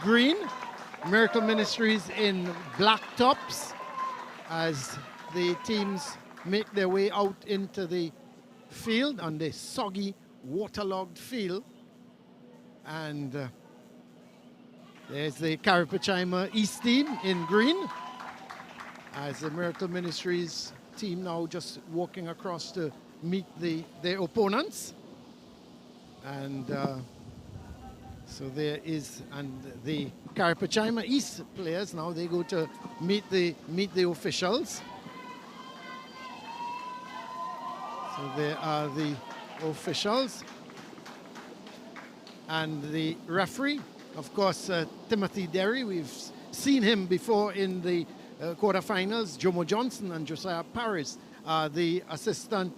green, Miracle Ministries in black tops as the teams make their way out into the field on the soggy, waterlogged field. And there's the Carapichaima East team in green as the Miracle Ministries team now just walking across to meet their opponents. And so there is, and the Carapichaima East players now they go to meet the officials. So there are the officials and the referee, of course, Timothy Derry. We've seen him before in the quarterfinals. Jomo Johnson and Josiah Paris are the assistant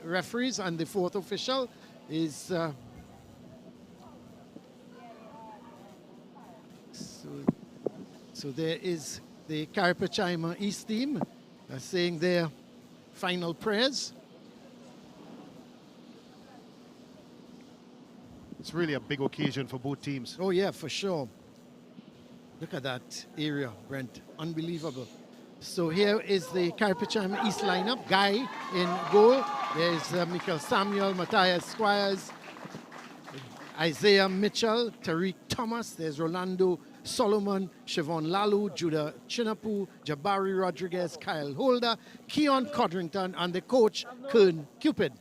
referees, and the fourth official is so there is the Carapichaima East team saying their final prayers. It's really a big occasion for both teams. Oh yeah, for sure. Look at that area, Brent. Unbelievable. So here is the Carapichaima East lineup. Guy in goal. There's Michael Samuel, Matthias Squires, Isaiah Mitchell, Tariq Thomas. There's Rolando Solomon, Siobhan Lalu, Judah Chinapu, Jabari Rodriguez, Kyle Holder, Keon Codrington, and the coach, Kern Cupid.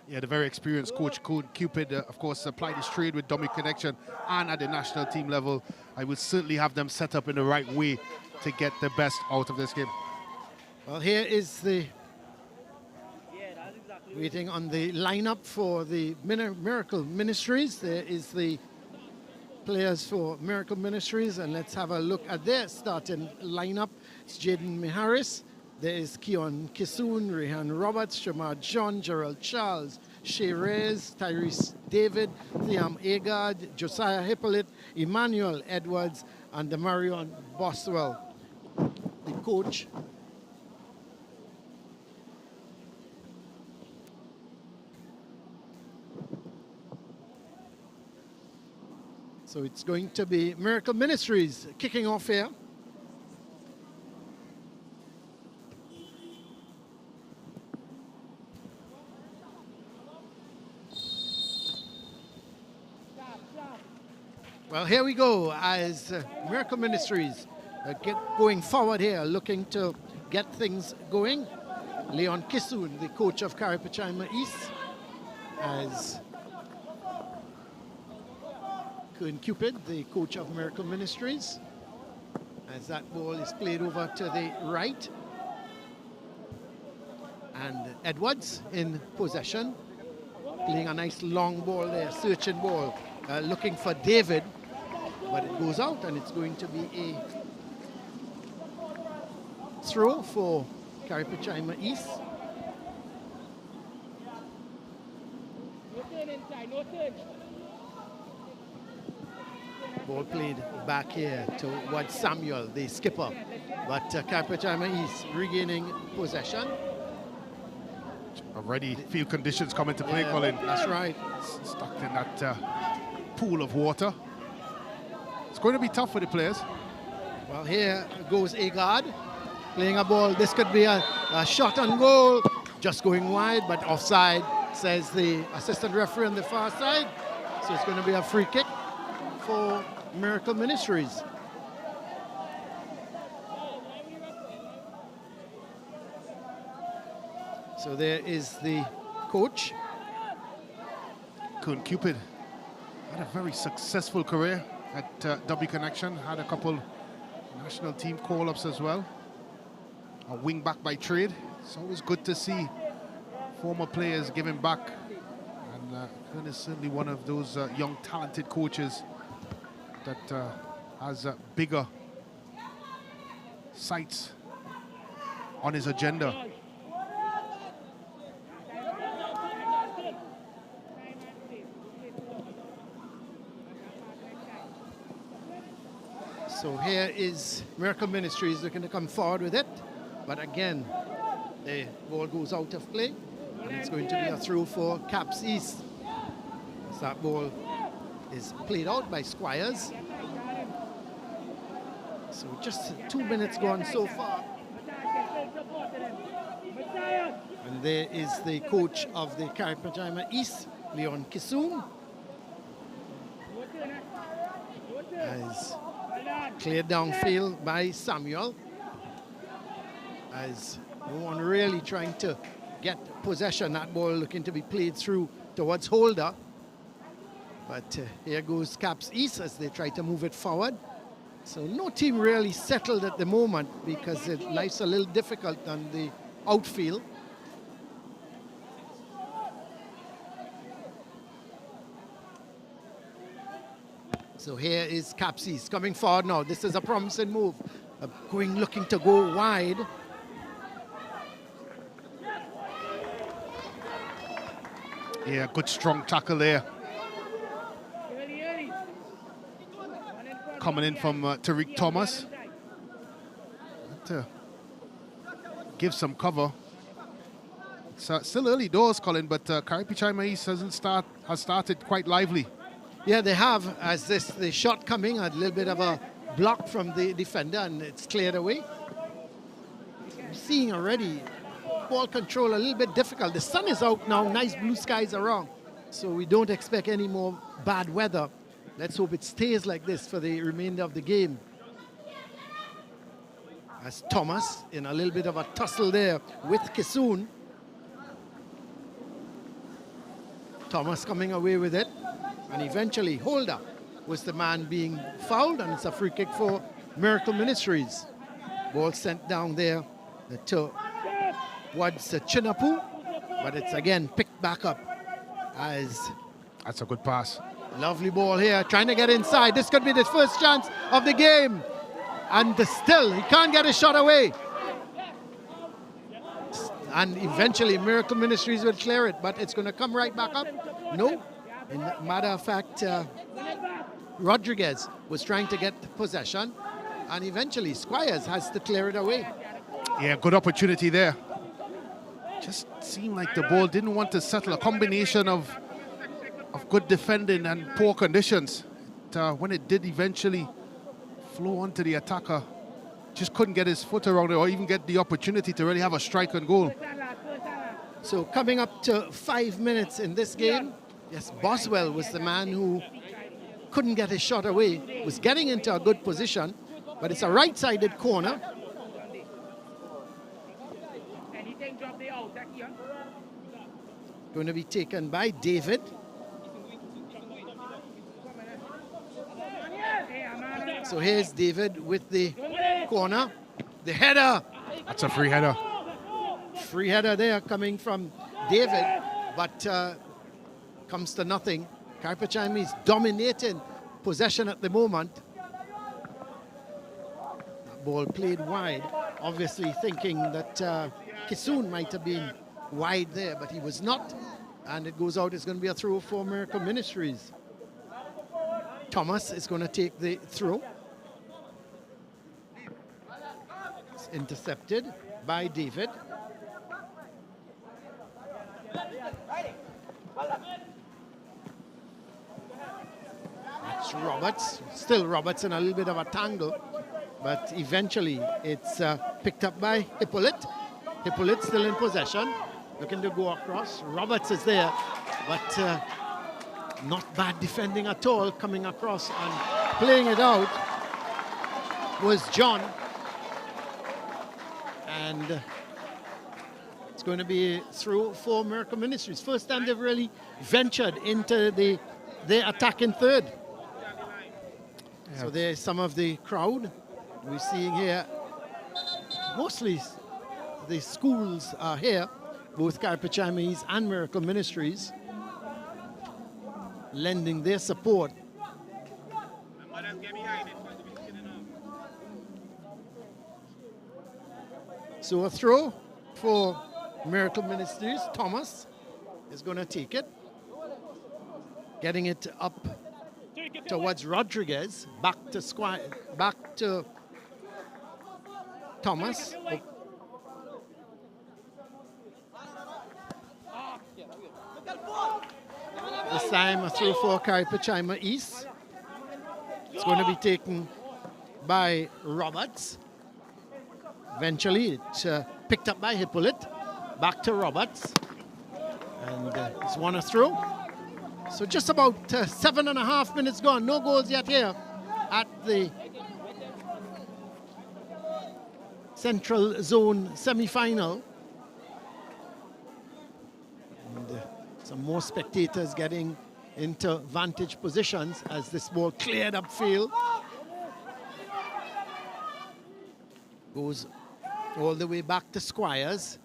Yeah, the very experienced coach, Kern Cupid, of course, applied his trade with Dummy Connection and at the national team level. I would certainly have them set up in the right way to get the best out of this game. Well, here is the waiting on the lineup for the Miracle Ministries. There is the players for Miracle Ministries, and let's have a look at their starting lineup. It's Jaden Miharis. There is Keon Kisoon, Rehan Roberts, Shamar John, Gerald Charles, Shay Reyes, Tyrese David, Thiam Agard, Josiah Hippolyte, Emmanuel Edwards, and Demarion Boswell. The coach. So it's going to be Miracle Ministries kicking off here. Well, here we go as Miracle Ministries going forward here, looking to get things going. Leon Kisoon, the coach of Carapichaima East, as Kern Cupid, the coach of Miracle Ministries, as that ball is played over to the right. And Edwards in possession, playing a nice long ball there, searching ball, looking for David, but it goes out, and it's going to be a throw for Carapichaima East. Ball played back here towards Samuel, the skipper, but Carapichaima East regaining possession. Already field conditions come into play, Colin. That's right. Stuck in that pool of water. It's going to be tough for the players. Well, here goes Agard playing a ball. This could be a shot on goal, just going wide, but offside, says the assistant referee on the far side. So it's going to be a free kick for Miracle Ministries. So there is the coach. Kern Cupid had a very successful career at W Connection, had a couple national team call-ups as well. A wing back by trade. It's always good to see former players giving back. And Kern is certainly one of those young talented coaches that has bigger sights on his agenda. So here is Miracle Ministries looking to come forward with it. But again, the ball goes out of play. And it's going to be a throw for Caps East. As that ball is played out by Squires. So just 2 minutes gone so far. And there is the coach of the Carapichaima East, Leon Kissoon. As cleared downfield by Samuel. As no one really trying to get possession. That ball looking to be played through towards Holder. But here goes Caps East as they try to move it forward. So no team really settled at the moment because life's a little difficult on the outfield. So here is Caps East coming forward now. This is a promising move. Looking to go wide. Yeah, good strong tackle there. Coming in from Tariq Thomas. To give some cover. It's still early doors, Colin, but Carapichaima East has started quite lively. Yeah, they have. As the shot coming, a little bit of a block from the defender, and it's cleared away. I'm seeing already ball control a little bit difficult. The sun is out now, nice blue skies around, so we don't expect any more bad weather. Let's hope it stays like this for the remainder of the game. As Thomas in a little bit of a tussle there with Kissoon. Thomas coming away with it. And eventually Holder was the man being fouled, and it's a free kick for Miracle Ministries. Ball sent down there towards Chinapu, but it's again picked back up as... That's a good pass. Lovely ball here, trying to get inside. This could be the first chance of the game. And still, he can't get a shot away. And eventually Miracle Ministries will clear it, but it's going to come right back up. No. Matter of fact, Rodriguez was trying to get possession, and eventually Squires has to clear it away. Yeah, good opportunity there. Just seemed like the ball didn't want to settle. A combination of good defending and poor conditions. When it did eventually flow onto the attacker, just couldn't get his foot around it or even get the opportunity to really have a strike and goal. So coming up to 5 minutes in this game. Yes, Boswell was the man who couldn't get his shot away, was getting into a good position, but it's a right-sided corner. Going to be taken by David. So here's David with the corner. The header. That's a free header. Free header there coming from David, but comes to nothing. Carapichaima is dominating possession at the moment. Ball played wide, obviously thinking that Kissoon might have been wide there, but he was not. And it goes out. It's going to be a throw for Miracle Ministries. Thomas is going to take the throw. It's intercepted by David. It's Roberts, still Roberts in a little bit of a tangle, but eventually it's picked up by Hippolyte. Hippolyte still in possession, looking to go across. Roberts is there, but not bad defending at all, coming across and playing it out was John. And it's going to be through for Miracle Ministries. First time they've really ventured into the attacking third. So there's some of the crowd we're seeing here. Mostly the schools are here, both Carapichaima and Miracle Ministries, lending their support. So a throw for Miracle Ministries. Thomas is going to take it. Getting it up towards Rodriguez. Back to Thomas. This time a throw for Carapichaima East. It's going to be taken by Roberts. Eventually, it's picked up by Hippolyte. Back to Roberts. And it's one a throw. So just about 7.5 minutes gone. No goals yet here at the Central Zone semi-final. And some more spectators getting into vantage positions as this ball cleared upfield. Goes all the way back to Squires.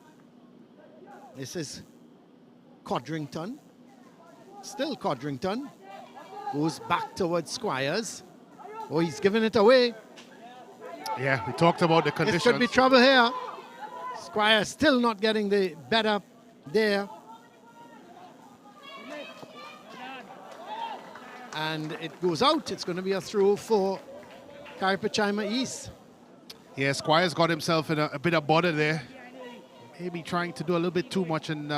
This is Codrington. Still Codrington. Goes back towards Squires. Oh, he's giving it away. Yeah, we talked about the conditions. This could be trouble here. Squires still not getting the better there. And it goes out. It's going to be a throw for Carapichaima East. Yeah, Squires got himself in a bit of bother there. Maybe trying to do a little bit too much in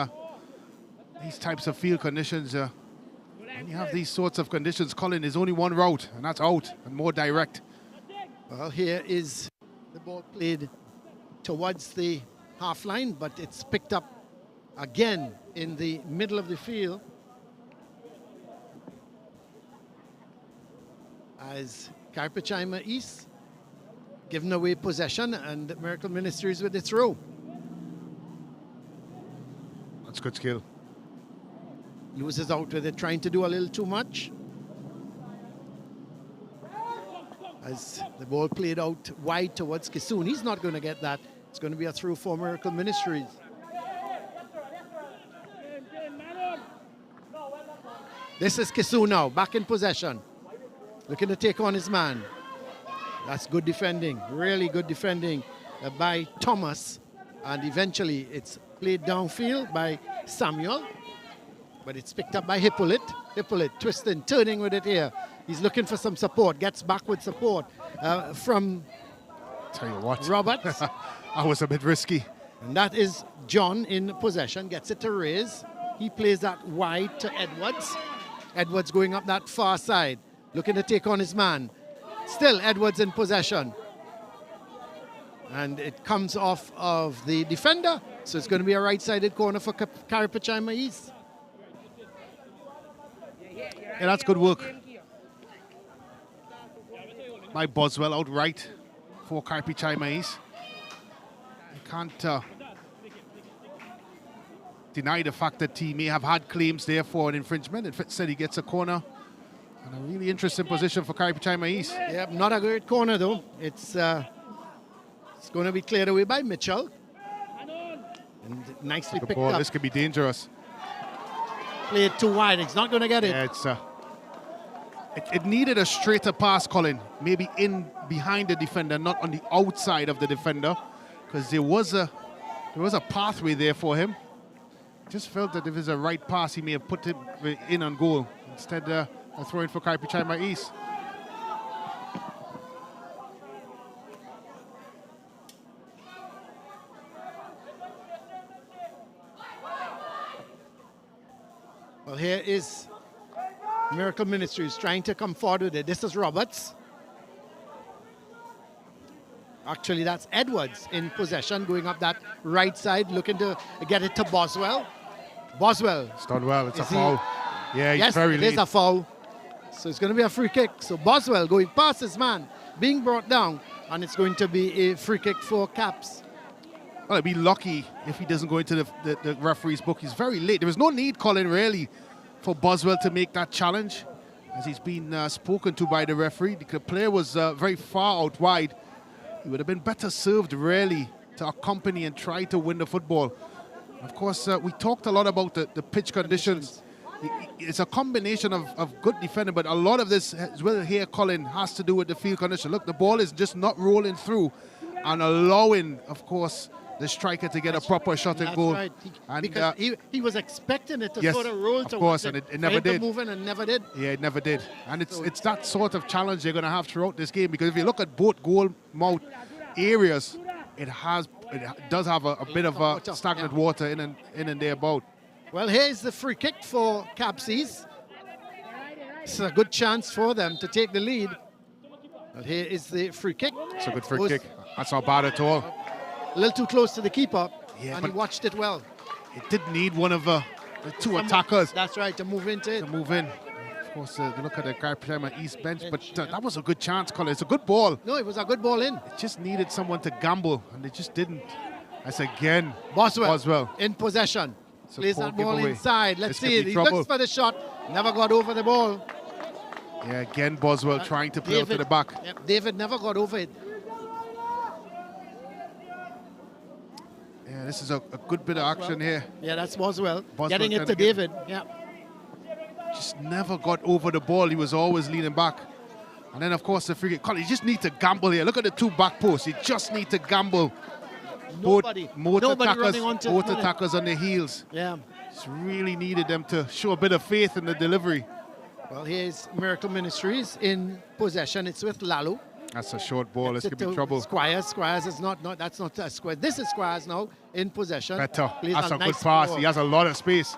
these types of field conditions. When you have these sorts of conditions, Colin, there's only one route, and that's out and more direct. Well, here is the ball played towards the half line, but it's picked up again in the middle of the field as Carapichaima East giving away possession and Miracle Ministries with the throw. That's good skill. Loses out with it, trying to do a little too much. As the ball played out wide towards Kisoon. He's not going to get that. It's going to be a throw for Miracle Ministries. This is Kisoon now, back in possession. Looking to take on his man. That's good defending, really good defending by Thomas. And eventually it's played downfield by Samuel. But it's picked up by Hippolyte. Hippolyte twisting, turning with it here. He's looking for some support, gets back with support from Tell you what, Roberts. That was a bit risky. And that is John in possession, gets it to Reyes. He plays that wide to Edwards. Edwards going up that far side, looking to take on his man. Still Edwards in possession. And it comes off of the defender. So it's going to be a right-sided corner for Carapichaima East. Yeah, that's good work by Boswell outright for Carapichaima East. You can't deny the fact that he may have had claims there for an infringement. It said he gets a corner. And a really interesting position for Carapichaima East. Yep, not a great corner though. It's going to be cleared away by Mitchell. And nicely picked up. This could be dangerous. Played too wide. He's not going to get it. Yeah, it needed a straighter pass, Colin. Maybe in behind the defender, not on the outside of the defender, because there was a pathway there for him. Just felt that if it's a right pass, he may have put it in on goal. Instead, a throw-in for Carapichaima East. Well, here is Miracle Ministries trying to come forward with it. This is Roberts. Actually, that's Edwards in possession, going up that right side, looking to get it to Boswell. Boswell. It's done well. It's a foul. Yeah, he's yes, very late. It is a foul. So it's going to be a free kick. So Boswell going past his man, being brought down, and it's going to be a free kick for Caps. Well, he'd be lucky if he doesn't go into the referee's book. He's very late. There was no need, Colin, really, for Boswell to make that challenge, as he's been spoken to by the referee. The player was very far out wide. He would have been better served, really, to accompany and try to win the football. Of course, we talked a lot about the pitch conditions. It's a combination of good defending, but a lot of this as well here, Colin, has to do with the field condition. Look, the ball is just not rolling through and allowing, of course, the striker to get a proper shot and goal. Right. And because he was expecting it to yes, sort of roll of towards course, and it never did. Moving and never did. Yeah, it never did. And it's that sort of challenge they're going to have throughout this game, because if you look at both goal mouth areas, it does have a bit of stagnant water in and there about. Well, here's the free kick for Capsies. It's a good chance for them to take the lead. But here is the free kick. It's a good free kick. That's not bad at all. A little too close to the keeper, Yeah, and he watched it well. It did need one of the two attackers. That's right, to move into it. To move in. Of course, they look at the Carapichaima East bench, but that was a good chance, Colin. It's a good ball. No, it was a good ball in. It just needed someone to gamble, and they just didn't. That's again Boswell in possession. Plays that ball inside. Let's see it. He looks for the shot. Never got over the ball. Yeah, again, Boswell trying to play out to the back. Yep, David never got over it. Yeah, this is a good bit of action here. Yeah, that's Boswell getting it to David. Yeah. Just never got over the ball. He was always leaning back. And then, of course, the free kick. Colin, you just need to gamble here. Look at the two back posts. You just need to gamble. Nobody Both attackers on the heels. Yeah. Just really needed them to show a bit of faith in the delivery. Well, here's Miracle Ministries in possession. It's with Lalo. That's a short ball. This could be trouble. Squires is not that's not a Squires. This is Squires now in possession. Better. That's a good pass. He has a lot of space.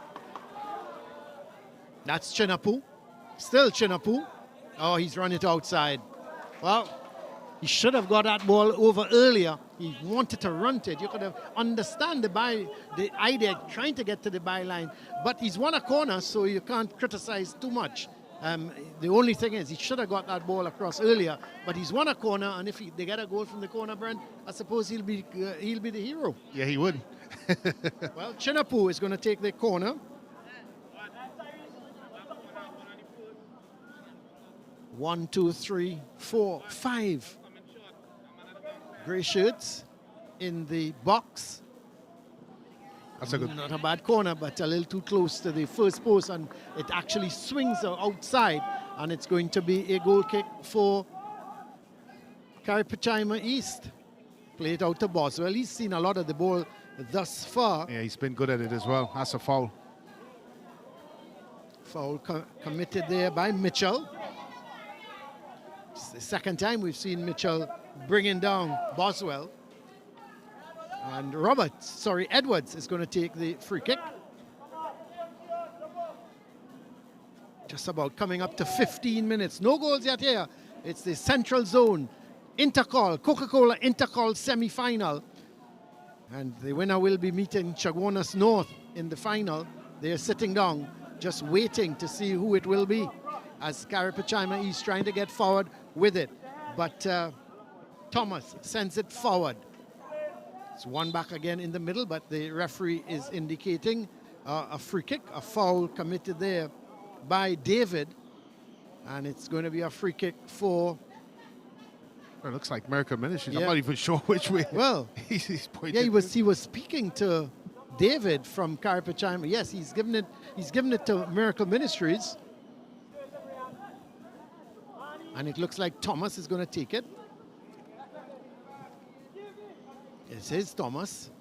That's Chinapu. Still Chinapu. Oh, he's run it outside. Well, he should have got that ball over earlier. He wanted to run it. You could have understand the idea trying to get to the byline. But he's won a corner, so you can't criticize too much. The only thing is he should have got that ball across earlier. But he's won a corner, and if they get a goal from the corner, Brent, I suppose he'll be the hero. Yeah, he would. Well, Chinapu is going to take the corner. 1, 2, 3, 4, 5 grey shirts in the box. That's a good. Not a bad corner, but a little too close to the first post, and it actually swings outside, and it's going to be a goal kick for Carapichaima East. Play it out to Boswell. He's seen a lot of the ball thus far. Yeah, he's been good at it as well. That's a foul. Foul committed there by Mitchell. It's the second time we've seen Mitchell bringing down Boswell. And Edwards is going to take the free kick. Just about coming up to 15 minutes. No goals yet here. It's the Central Zone Intercol, Coca-Cola Intercol Semifinal. And the winner will be meeting Chaguanas North in the final. They're sitting down, just waiting to see who it will be, as Carapichaima East trying to get forward with it. But Thomas sends it forward. It's one back again in the middle, but the referee is indicating a free kick, a foul committed there by David. And it's going to be a free kick for... It looks like Miracle Ministries. Yeah. I'm not even sure which way. Well, he's pointing. Yeah, he was speaking to David from Carapichaima. Yes, he's given it to Miracle Ministries. And it looks like Thomas is going to take it. It's his Thomas.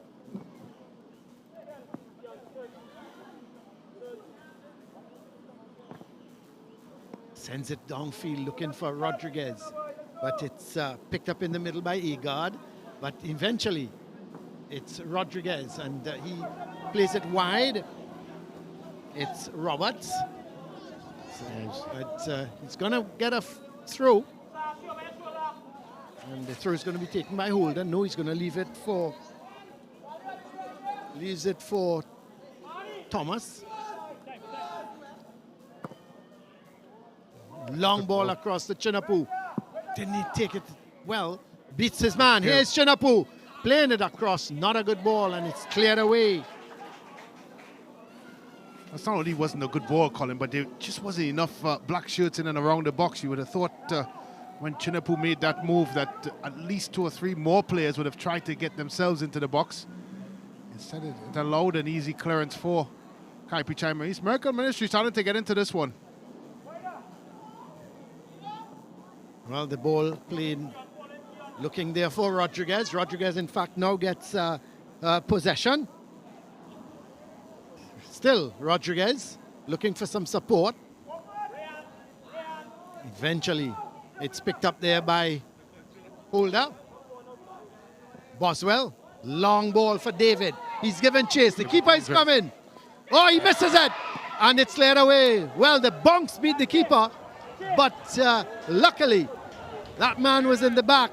Sends it downfield looking for Rodriguez. But it's picked up in the middle by Agard. But eventually it's Rodriguez, and he plays it wide. It's Roberts. But he's going to get a throw. And the throw is going to be taken by Holden. No, he's going to leaves it for Thomas. Long ball across the Chinapu. Didn't he take it well? Beats his man. Here's Chinapu playing it across. Not a good ball, and it's cleared away. That's not only wasn't a good ball, Colin, but there just wasn't enough black shirts in and around the box. You would have thought when Chinapu made that move that at least 2 or 3 more players would have tried to get themselves into the box. Instead, it allowed an easy clearance for Carapichaima East. Miracle Ministry starting to get into this one. Well, the ball playing, looking there for Rodriguez. Rodriguez, in fact, now gets possession. Still, Rodriguez looking for some support. Eventually, it's picked up there by Holder. Boswell, long ball for David. He's given chase. The keeper is coming. Oh, he misses it. And it's cleared away. Well, the bunks beat the keeper, but luckily that man was in the back.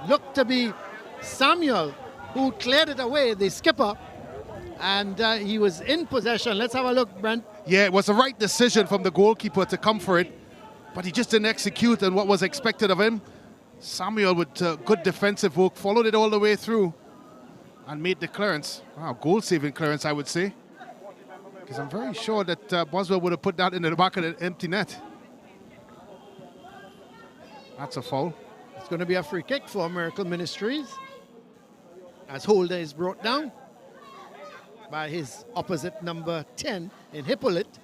Looked to be Samuel, who cleared it away, the skipper, and he was in possession. Let's have a look, Brent. Yeah, it was the right decision from the goalkeeper to come for it, but he just didn't execute on what was expected of him. Samuel with good defensive work, followed it all the way through and made the clearance. Wow, goal-saving clearance, I would say. Because I'm very sure that Boswell would have put that into the back of the empty net. That's a foul. It's going to be a free kick for Miracle Ministries, as Holder is brought down by his opposite number 10 in Hippolyte.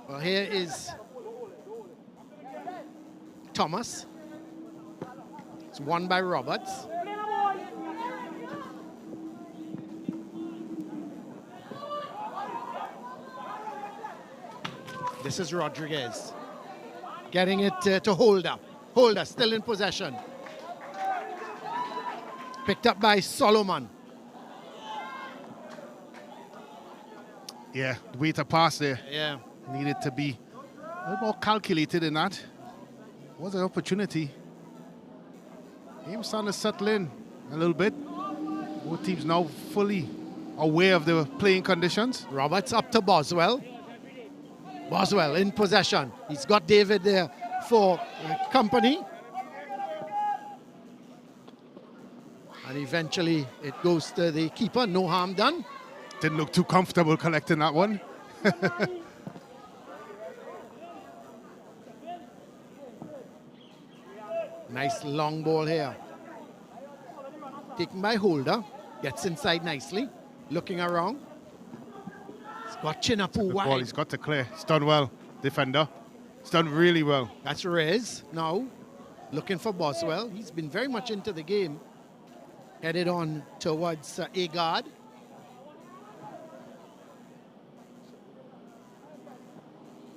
Well, here is Thomas. It's won by Roberts. This is Rodriguez getting it to Holder. Holder still in possession. Picked up by Solomon. Yeah, the way to pass there. Yeah. Needed to be a little more calculated in that. Was an opportunity. Game starting to settle in a little bit. Both teams now fully aware of the playing conditions. Roberts up to Boswell. Boswell in possession. He's got David there for company. And eventually it goes to the keeper. No harm done. Didn't look too comfortable collecting that one. Nice long ball here. Taken by Holder. Gets inside nicely. Looking around. He's got Chinapu wide. Ball, he's got to clear. He's done well, defender. He's done really well. That's Reyes now. Looking for Boswell. He's been very much into the game. Headed on towards Agard.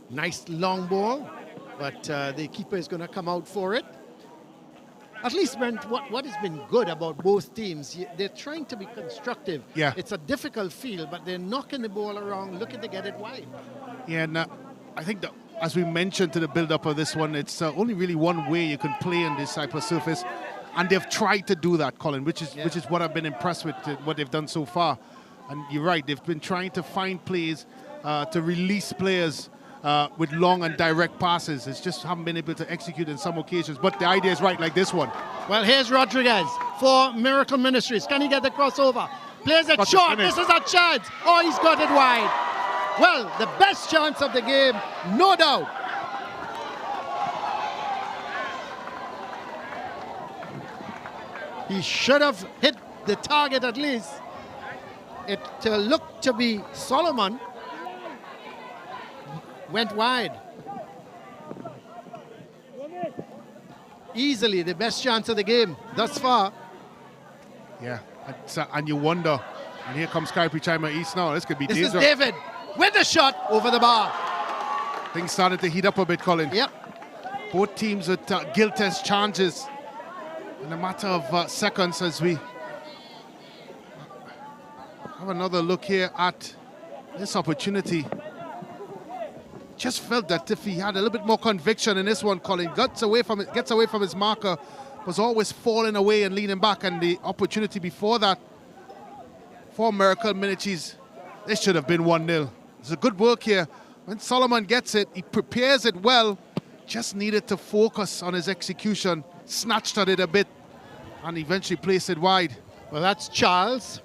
Nice long ball. But the keeper is going to come out for it. At least, Brent, what has been good about both teams, they're trying to be constructive. Yeah. It's a difficult field, but they're knocking the ball around, looking to get it wide. Yeah, and I think that, as we mentioned to the build-up of this one, it's only really one way you can play in this type of surface. And they've tried to do that, Colin, which is what I've been impressed with, what they've done so far. And you're right, they've been trying to find plays to release players with long and direct passes. It's just haven't been able to execute in some occasions. But the idea is right, like this one. Well, here's Rodriguez for Miracle Ministries. Can he get the crossover? Plays it short. This is a chance. Oh, he's got it wide. Well, the best chance of the game, no doubt. He should have hit the target at least. It looked to be Solomon. Went wide. Easily the best chance of the game thus far. Yeah, and you wonder. And here comes Carapichaima East now. This could be dangerous. This is David with the shot over the bar. Things started to heat up a bit, Colin. Yep. Both teams with guilt-test challenges in a matter of seconds as we have another look here at this opportunity. Just felt that if he had a little bit more conviction in this one, Colin gets away from his marker, was always falling away and leaning back, and the opportunity before that for Miracle Ministries, this should have been 1-0. It's a good work here. When Solomon gets it, he prepares it well, just needed to focus on his execution, snatched at it a bit, and eventually placed it wide. Well, that's Charles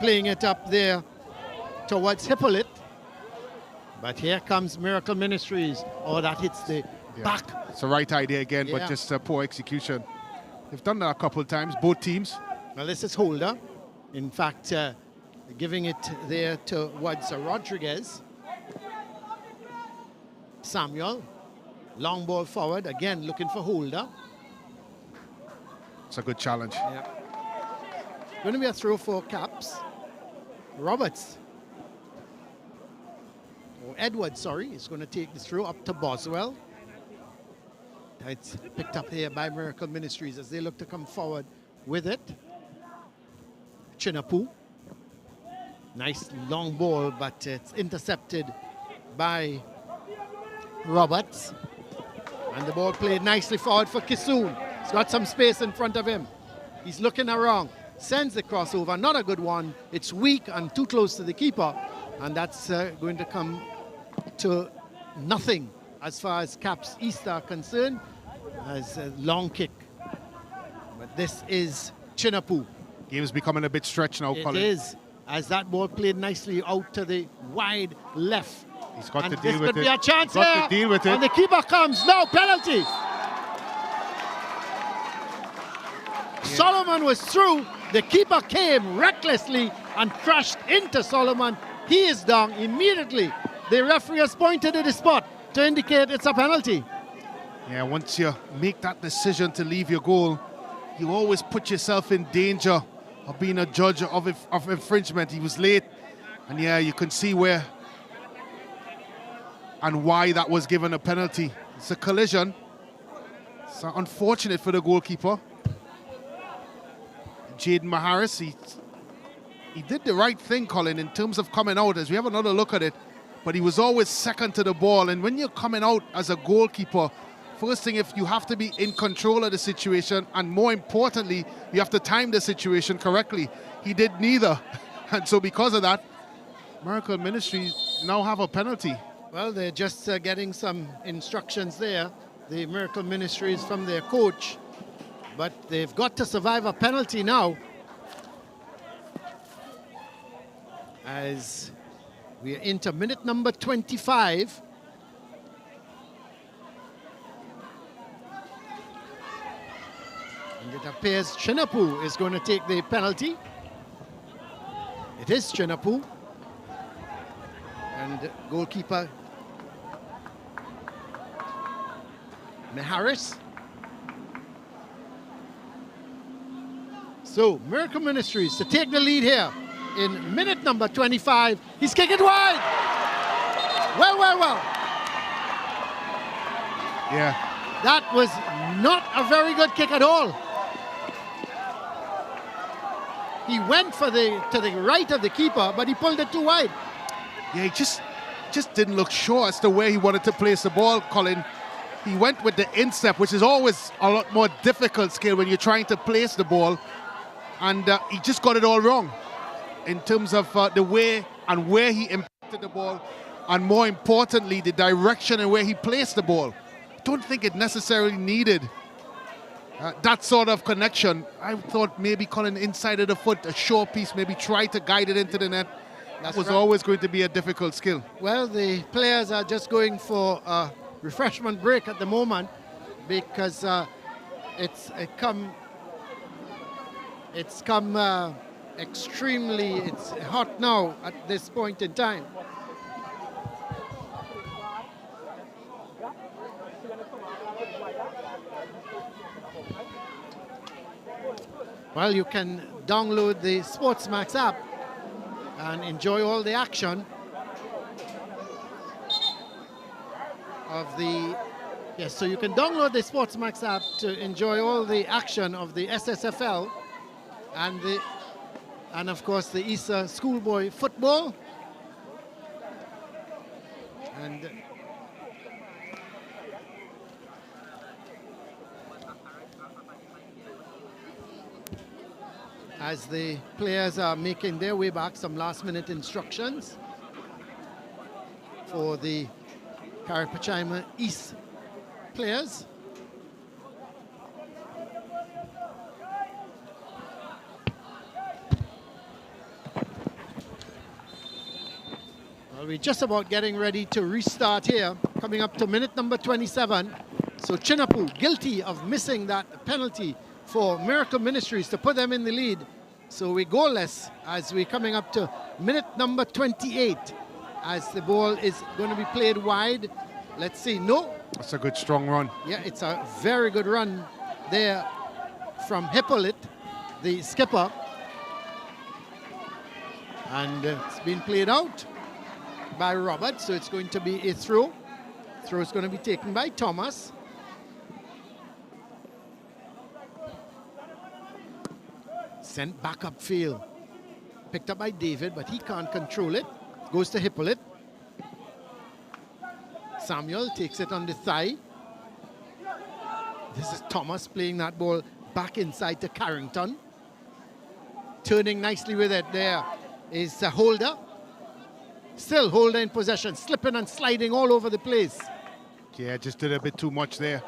playing it up there towards Hippolyte. But here comes Miracle Ministries. Oh, that hits the back. It's the right idea again, but just poor execution. They've done that a couple of times, both teams. Well, this is Holder. In fact, giving it there towards Rodriguez. Samuel. Long ball forward, again looking for holder. It's a good challenge. Yeah. Going to be a throw for Caps. Roberts. Or Edwards, sorry, is going to take this throw up to Boswell. It's picked up here by Miracle Ministries as they look to come forward with it. Chinapu. Nice long ball, but it's intercepted by Roberts. And the ball played nicely forward for Kisoon. He's got some space in front of him. He's looking around. Sends the crossover. Not a good one. It's weak and too close to the keeper. And that's going to come to nothing as far as Caps East are concerned. As a long kick. But this is Chinapu. Game's becoming a bit stretched now, Colin. It is. As that ball played nicely out to the wide left. He's got and to deal with it. this could be a chance He's got here. to deal with it. And the keeper comes. No, penalty. Yeah. Solomon was through. The keeper came recklessly and crashed into Solomon. He is down immediately. The referee has pointed to the spot to indicate it's a penalty. Yeah, once you make that decision to leave your goal, you always put yourself in danger of being a judge of infringement. He was late, and yeah, you can see where and why that was given a penalty. It's a collision. It's unfortunate for the goalkeeper. Jaden Maharis, he did the right thing, Colin, in terms of coming out, as we have another look at it, but he was always second to the ball, and when you're coming out as a goalkeeper, first thing, if you have to be in control of the situation, and more importantly, you have to time the situation correctly. He did neither. And so because of that, Miracle Ministries now have a penalty. Well, they're just getting some instructions there, the Miracle Ministries from their coach. But they've got to survive a penalty now. As we are into minute number 25. And it appears Chinapu is going to take the penalty. It is Chinapu. And goalkeeper Meharis. So, Miracle Ministries to take the lead here in minute number 25. He's kicking wide. Well. Yeah. That was not a very good kick at all. He went to the right of the keeper, but he pulled it too wide. Yeah, he just didn't look sure as to where he wanted to place the ball, Colin. He went with the instep, which is always a lot more difficult skill when you're trying to place the ball. And he just got it all wrong in terms of the way and where he impacted the ball, and more importantly, the direction and where he placed the ball. I don't think it necessarily needed that sort of connection. I thought maybe Colin inside of the foot, a short piece, maybe try to guide it into the net. That was always going to be a difficult skill. Well, the players are just going for a refreshment break at the moment because it's come extremely, it's hot now at this point in time. Well, you can download the SportsMax app and enjoy all the action of the... Yes, so you can download the SportsMax app to enjoy all the action of the SSFL and of course the ESA schoolboy football. And as the players are making their way back, some last-minute instructions for the Carapichaima East players. Well, we're just about getting ready to restart here, coming up to minute number 27. So Chinapu guilty of missing that penalty for Miracle Ministries to put them in the lead. So we goalless as we're coming up to minute number 28 as the ball is going to be played wide. Let's see. No, That's a good strong run. Yeah, it's a very good run there from Hippolyte, the skipper. And it's been played out by Robert, so it's going to be a throw. Throw is going to be taken by Thomas. Sent back upfield. Picked up by David, but he can't control it. Goes to Hippolyte. Samuel takes it on the thigh. This is Thomas playing that ball back inside to Carrington. Turning nicely with it. There is Holder. Still Holder in possession, slipping and sliding all over the place. Yeah, just did a bit too much there.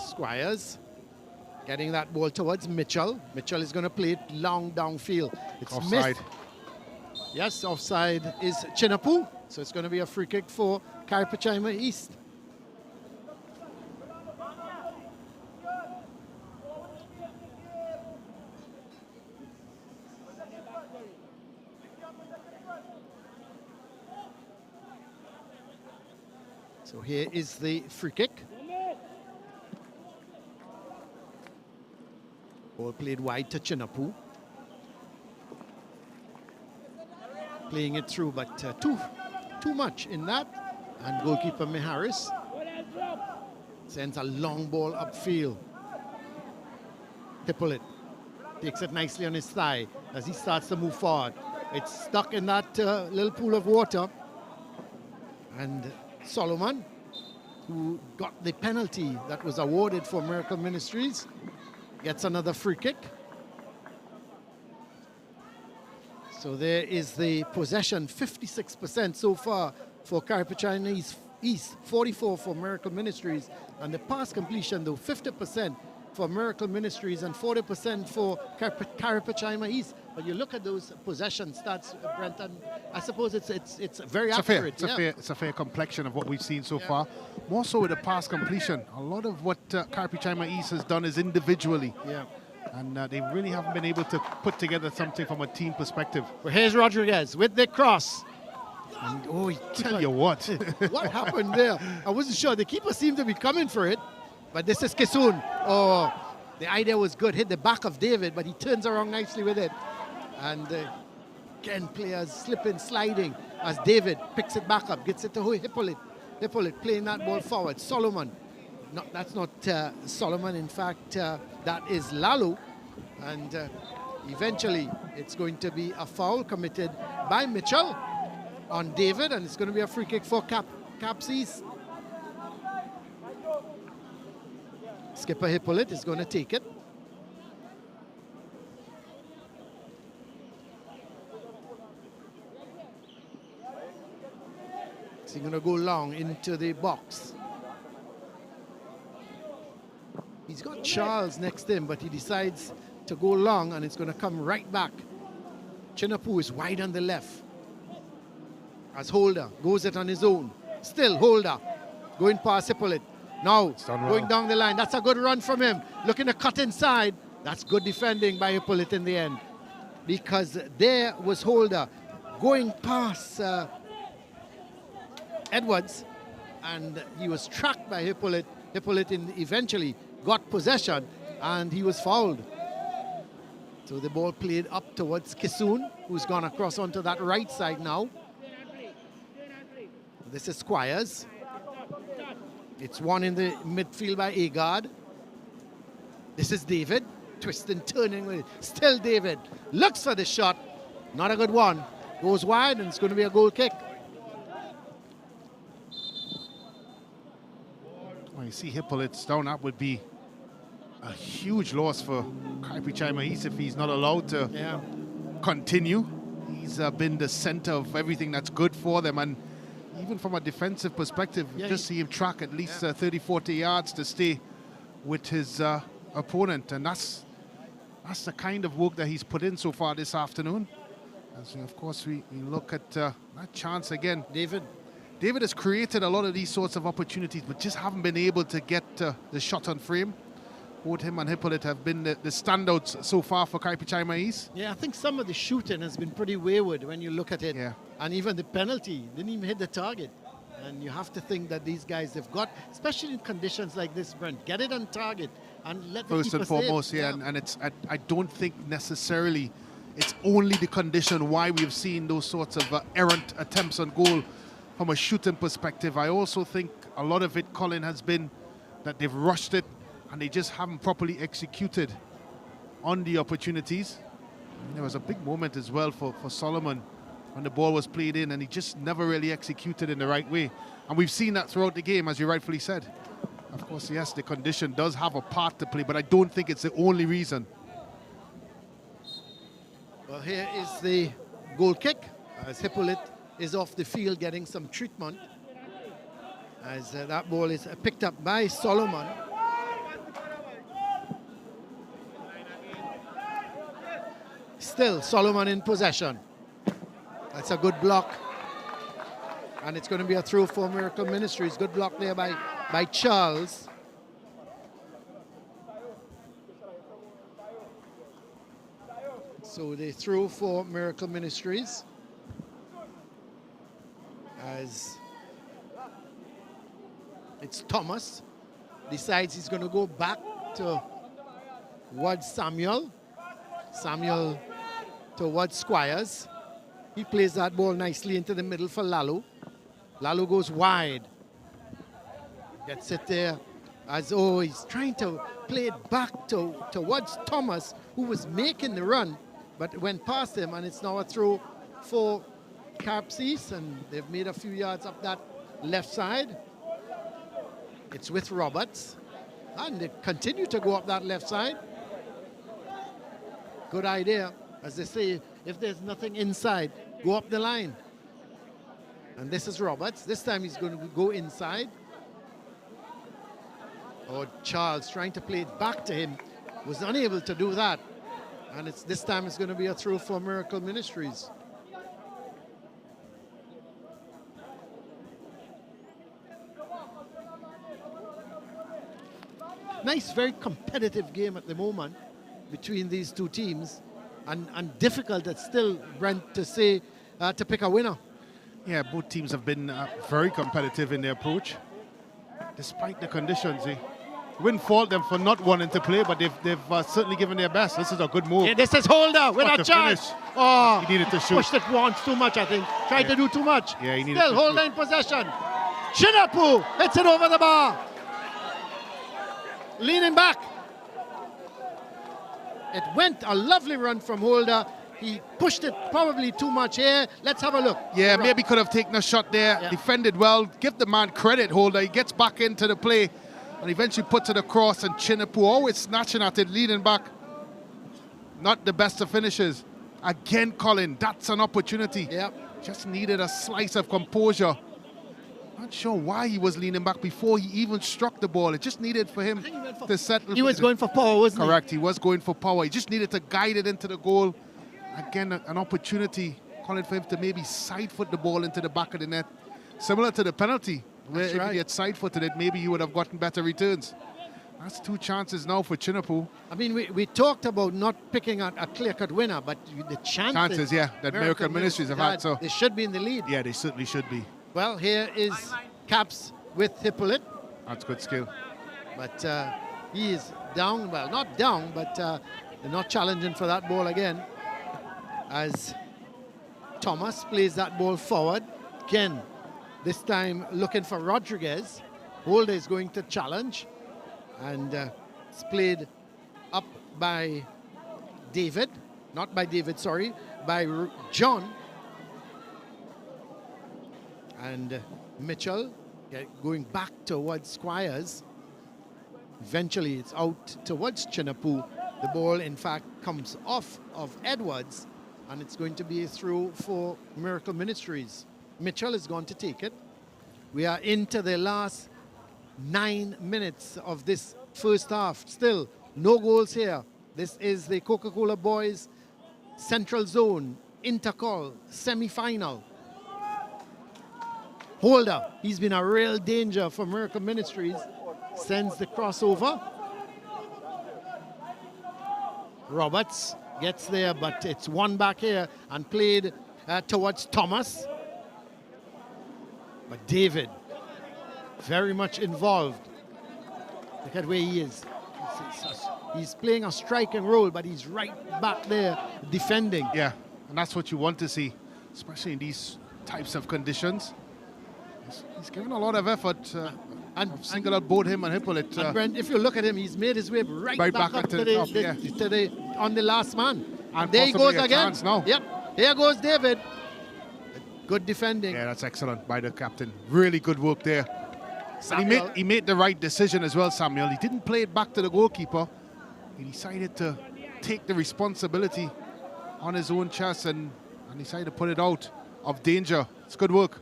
Squires getting that ball towards Mitchell. Mitchell is going to play it long downfield. It's Offside. missed. Yes, offside is Chinapu. So it's going to be a free kick for Carapichaima East. So here is the free kick. Ball played wide to Chinapu. Playing it through, but too much in that. And goalkeeper Miharis sends a long ball upfield. Hippolyte takes it nicely on his thigh as he starts to move forward. It's stuck in that little pool of water. And Solomon, who got the penalty that was awarded for Miracle Ministries, gets another free kick. So there is the possession, 56% so far for Carapichaima East, 44 for Miracle Ministries. And the pass completion, though, 50% for Miracle Ministries and 40% for Carapichaima East. But you look at those possession stats, Brent, and I suppose it's very accurate. It's a fair complexion of what we've seen so far. More so with the pass completion. A lot of what Carapichaima East has done is individually. Yeah. And they really haven't been able to put together something from a team perspective. Well, here's Rodriguez with the cross. And, oh, Tell you what. What happened there? I wasn't sure. The keeper seemed to be coming for it. But this is Kisun. Oh, the idea was good. Hit the back of David, but he turns around nicely with it. And again, players slipping, sliding as David picks it back up, gets it to Hippolyte. Hippolyte playing that ball forward. Solomon. No, that's not Solomon. In fact, that is Lalo. And eventually, it's going to be a foul committed by Mitchell on David, and it's going to be a free kick for Caps East. Skipper Hippolyte is going to take it. So he's going to go long into the box. He's got Charles next to him, but he decides to go long, and it's going to come right back. Chinapu is wide on the left. As Holder goes it on his own. Still Holder going past Hippolyte. Now going down the line. That's a good run from him. Looking to cut inside. That's good defending by Hippolyte in the end. Because there was Holder going past Edwards, and he was tracked by Hippolyte. Hippolyte eventually got possession, and he was fouled. So the ball played up towards Kisun, who's gone across onto that right side now. This is Squires. It's one in the midfield by Agard. This is David, twisting, turning with it. Still David, looks for the shot. Not a good one. Goes wide, and it's going to be a goal kick. Well, you see Hippolyte's down. That would be a huge loss for Carapichaima East if he's not allowed to continue. He's been the center of everything that's good for them, and even from a defensive perspective, just see him track at least 30, 40 yards to stay with his opponent, and that's the kind of work that he's put in so far this afternoon. As of course we look at that chance again. David has created a lot of these sorts of opportunities, but just haven't been able to get the shot on frame. both him and Hippolyte have been the standouts so far for Carapichaima East. Yeah, I think some of the shooting has been pretty wayward when you look at it. Yeah. And even the penalty didn't even hit the target. And you have to think that these guys have got, especially in conditions like this, Brent, get it on target and let the First keeper and foremost, save. yeah. And it's I don't think necessarily it's only the condition why we've seen those sorts of errant attempts on goal from a shooting perspective. I also think a lot of it, Colin, has been that they've rushed it and they just haven't properly executed on the opportunities. And there was a big moment as well for Solomon when the ball was played in, and he just never really executed in the right way. And we've seen that throughout the game, as you rightfully said. Of course, yes, the condition does have a part to play, but I don't think it's the only reason. Well, here is the goal kick as Hippolyte is off the field getting some treatment. As that ball is picked up by Solomon. Still Solomon in possession. That's a good block. And it's going to be a throw for Miracle Ministries. Good block there by Charles. So they throw for Miracle Ministries. As it's Thomas. Decides he's going to go back towards Samuel. Samuel towards Squires. He plays that ball nicely into the middle for Lalo. Lalo goes wide. Gets it there as he's trying to play it back towards Thomas, who was making the run, but went past him, and it's now a throw for Carps East, and they've made a few yards up that left side. It's with Roberts, and they continue to go up that left side. Good idea. As they say, if there's nothing inside, go up the line. And this is Roberts. This time he's going to go inside. Charles trying to play it back to him. Was unable to do that. And this time it's going to be a throw for Miracle Ministries. Nice, very competitive game at the moment between these two teams. And difficult, it's still, Brent, to say, to pick a winner. Yeah, both teams have been very competitive in their approach, despite the conditions. Wouldn't fault them for not wanting to play, but they've certainly given their best. This is a good move. Yeah, this is Holder with a chance. Oh, he needed to shoot. Pushed it once too much, I think. Tried to do too much. Yeah, he needed Still to Holder shoot. in possession. Chinapu hits it over the bar. Leaning back. It went a lovely run from Holder. He pushed it probably too much here. Let's have a look. Yeah, maybe could have taken a shot there. Yeah. Defended well. Give the man credit, Holder. He gets back into the play and eventually puts it across, and Chinapu always snatching at it, leaning back. Not the best of finishes. Again, Colin, that's an opportunity. Yep. Just needed a slice of composure. Not sure why he was leaning back before he even struck the ball. It just needed for him to settle. He was going for power, wasn't he? Correct, he was going for power. He just needed to guide it into the goal. Again, an opportunity, Colin, for him to maybe side-foot the ball into the back of the net. Similar to the penalty, where if he had side-footed it, maybe he would have gotten better returns. That's two chances now for Chinapu. I mean, we talked about not picking out a clear-cut winner, but the chances Yeah, that Miracle Ministries have had. So they should be in the lead. yeah, they certainly should be. Well, here is Caps with Hippolyte. That's good skill. But he is down, well, not down, but they're not challenging for that ball again. As Thomas plays that ball forward. Again, this time looking for Rodriguez. Holder is going to challenge. And it's played up by David. Not by David, sorry. By John. And Mitchell going back towards Squires. Eventually it's out towards Chinapu. The ball, in fact, comes off of Edwards, and it's going to be a throw for Miracle Ministries. Mitchell is going to take it. We are into the last 9 minutes of this first half. Still, no goals here. This is the Coca-Cola Boys Central Zone Intercol Semifinal. Holder, he's been a real danger for Miracle Ministries. Sends the crossover. Roberts gets there, but it's won back here and played towards Thomas. But David, very much involved. Look at where he is. He's playing a striking role, but he's right back there defending. Yeah, and that's what you want to see, especially in these types of conditions. He's given a lot of effort. And singled out both him and Hippolyte. And Brent, if you look at him, he's made his way right back up to the last man. And there he goes again. Now. Yep, here goes David. Good defending. Yeah, that's excellent by the captain. Really good work there. And he made the right decision as well, Samuel. He didn't play it back to the goalkeeper. He decided to take the responsibility on his own chest and decided to put it out of danger. It's good work.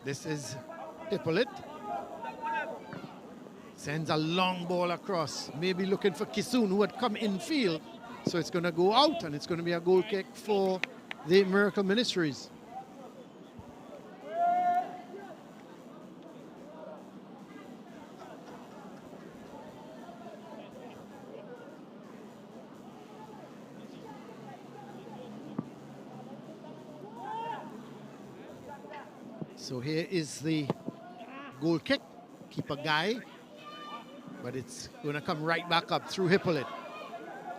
This is Hippolyte. Sends a long ball across, maybe looking for Kisoon, who had come in field. So it's going to go out, and it's going to be a goal kick for the Miracle Ministries. So here is the goal kick. Keeper guy. But it's going to come right back up through Hippolyte.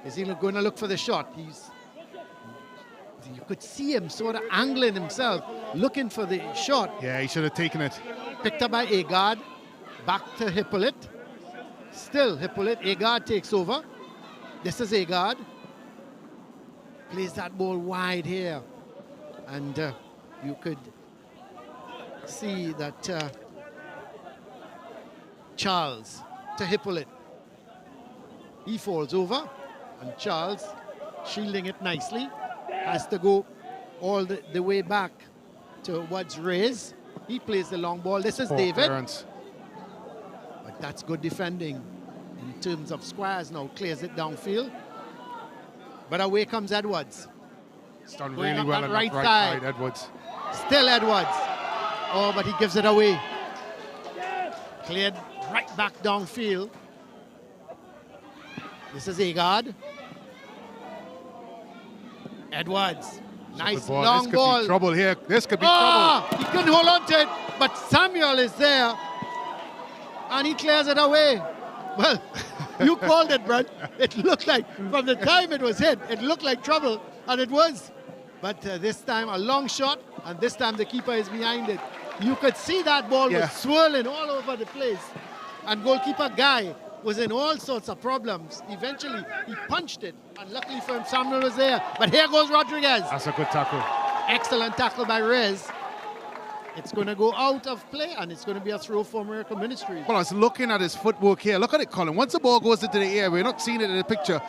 Is he going to look for the shot? You could see him sort of angling himself, looking for the shot. Yeah, he should have taken it. Picked up by Agard. Back to Hippolyte. Still Hippolyte. Agard takes over. This is Agard. Plays that ball wide here. And you could see that Charles to Hippolyte. He falls over, and Charles, shielding it nicely, has to go all the way back towards Reyes. He plays the long ball. This is David. Clearance. But that's good defending in terms of squares now. Clears it downfield. But away comes Edwards. It's done Going really well on that right that side. Edwards. Still Edwards. Oh, but he gives it away. Cleared right back downfield. This is Agard. Edwards. Nice long ball. This could be trouble here. This could be trouble. He couldn't hold on to it, but Samuel is there. And he clears it away. Well, you called it, Brent. It looked like, from the time it was hit, it looked like trouble, and it was. But this time, a long shot, and this time the keeper is behind it. You could see that ball was swirling all over the place. And goalkeeper Guy was in all sorts of problems. Eventually, he punched it, and luckily for him, Samuel was there. But here goes Rodriguez. That's a good tackle. Excellent tackle by Reyes. It's going to go out of play, and it's going to be a throw for Miracle Ministries. Well, I was looking at his footwork here. Look at it, Colin. Once the ball goes into the air, we're not seeing it in the picture.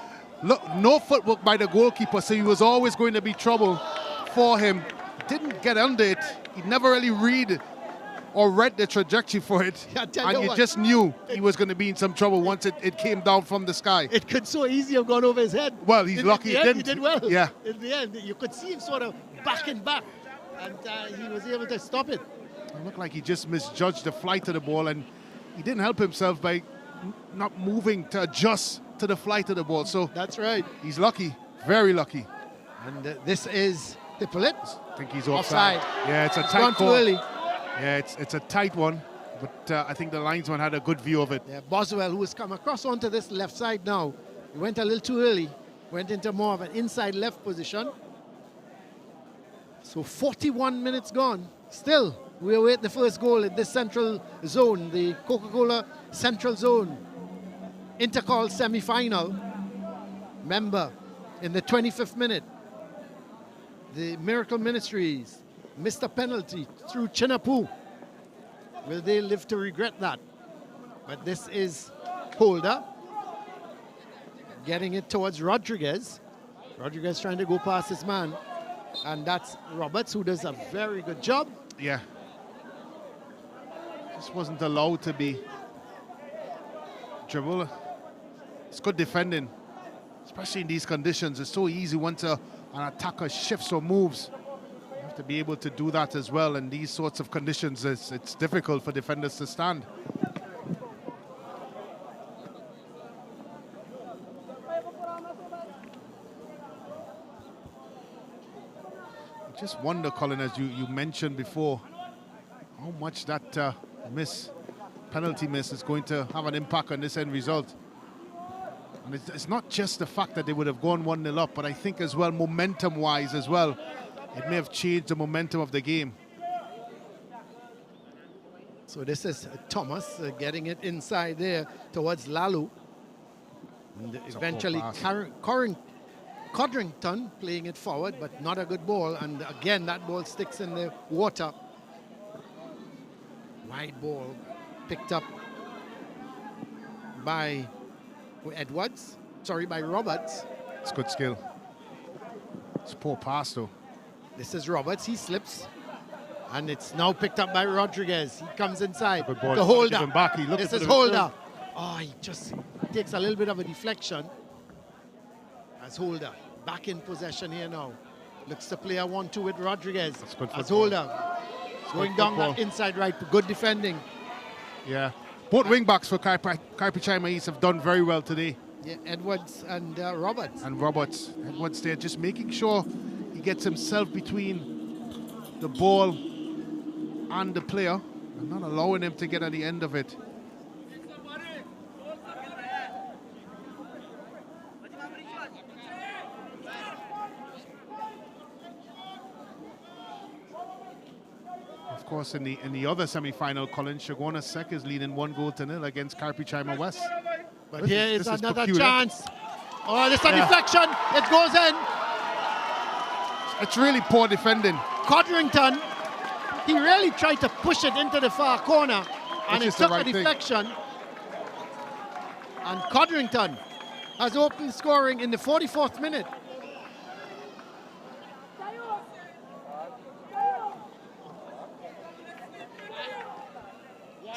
Look, no footwork by the goalkeeper, so he was always going to be trouble for him. Didn't get under it. He never really read the trajectory for it. And you just knew he was going to be in some trouble once it came down from the sky. It could so easily have gone over his head. Well, he's lucky it didn't. He did well. Yeah. In the end, you could see him sort of backing back, and he was able to stop it. It looked like he just misjudged the flight of the ball, and he didn't help himself by not moving to adjust to the flight of the ball. So that's right. He's lucky, very lucky. And this is Hippolyte. I think he's offside. Yeah, it's a tight call. Too early. Yeah, it's a tight one, but I think the linesman had a good view of it. Yeah, Boswell, who has come across onto this left side now, he went a little too early, went into more of an inside left position. So 41 minutes gone. Still, we await the first goal in this central zone, the Coca-Cola Central Zone. Intercol semi-final. Member in the 25th minute. The Miracle Ministries missed a penalty through Chinapu. Will they live to regret that? But this is Holder getting it towards Rodriguez. Rodriguez trying to go past his man. And that's Roberts, who does a very good job. Yeah. Just wasn't allowed to be dribble. It's good defending, especially in these conditions. It's so easy once an attacker shifts or moves. You have to be able to do that as well. In these sorts of conditions, it's difficult for defenders to stand. Just wonder, Colin, as you mentioned before, how much that penalty miss is going to have an impact on this end result. And it's not just the fact that they would have gone 1-0 up, but I think as well, momentum-wise as well, it may have changed the momentum of the game. So this is Thomas getting it inside there towards Lalu. And eventually Codrington playing it forward, but not a good ball. And again, that ball sticks in the water. Wide ball picked up by by Roberts. It's good skill. It's poor pass though. This is Roberts, he slips. And it's now picked up by Rodriguez. He comes inside. Good ball. The holder. Back. This is Holder. Oh, he just takes a little bit of a deflection. As Holder back in possession here now. Looks to play a 1-2 with Rodriguez. As Holder going down that inside right. Good defending. Yeah. Both wing backs for Carapichaima East have done very well today. Yeah, Edwards and Roberts. Edwards there just making sure he gets himself between the ball and the player and not allowing him to get at the end of it. Of course, in the other semi-final, Colin, Shagona Sek is leading 1-0 against Carapichaima West. But here is another chance. Oh, this is a deflection. It goes in. It's really poor defending. Codrington, he really tried to push it into the far corner, and it took a deflection. And Codrington has opened scoring in the 44th minute.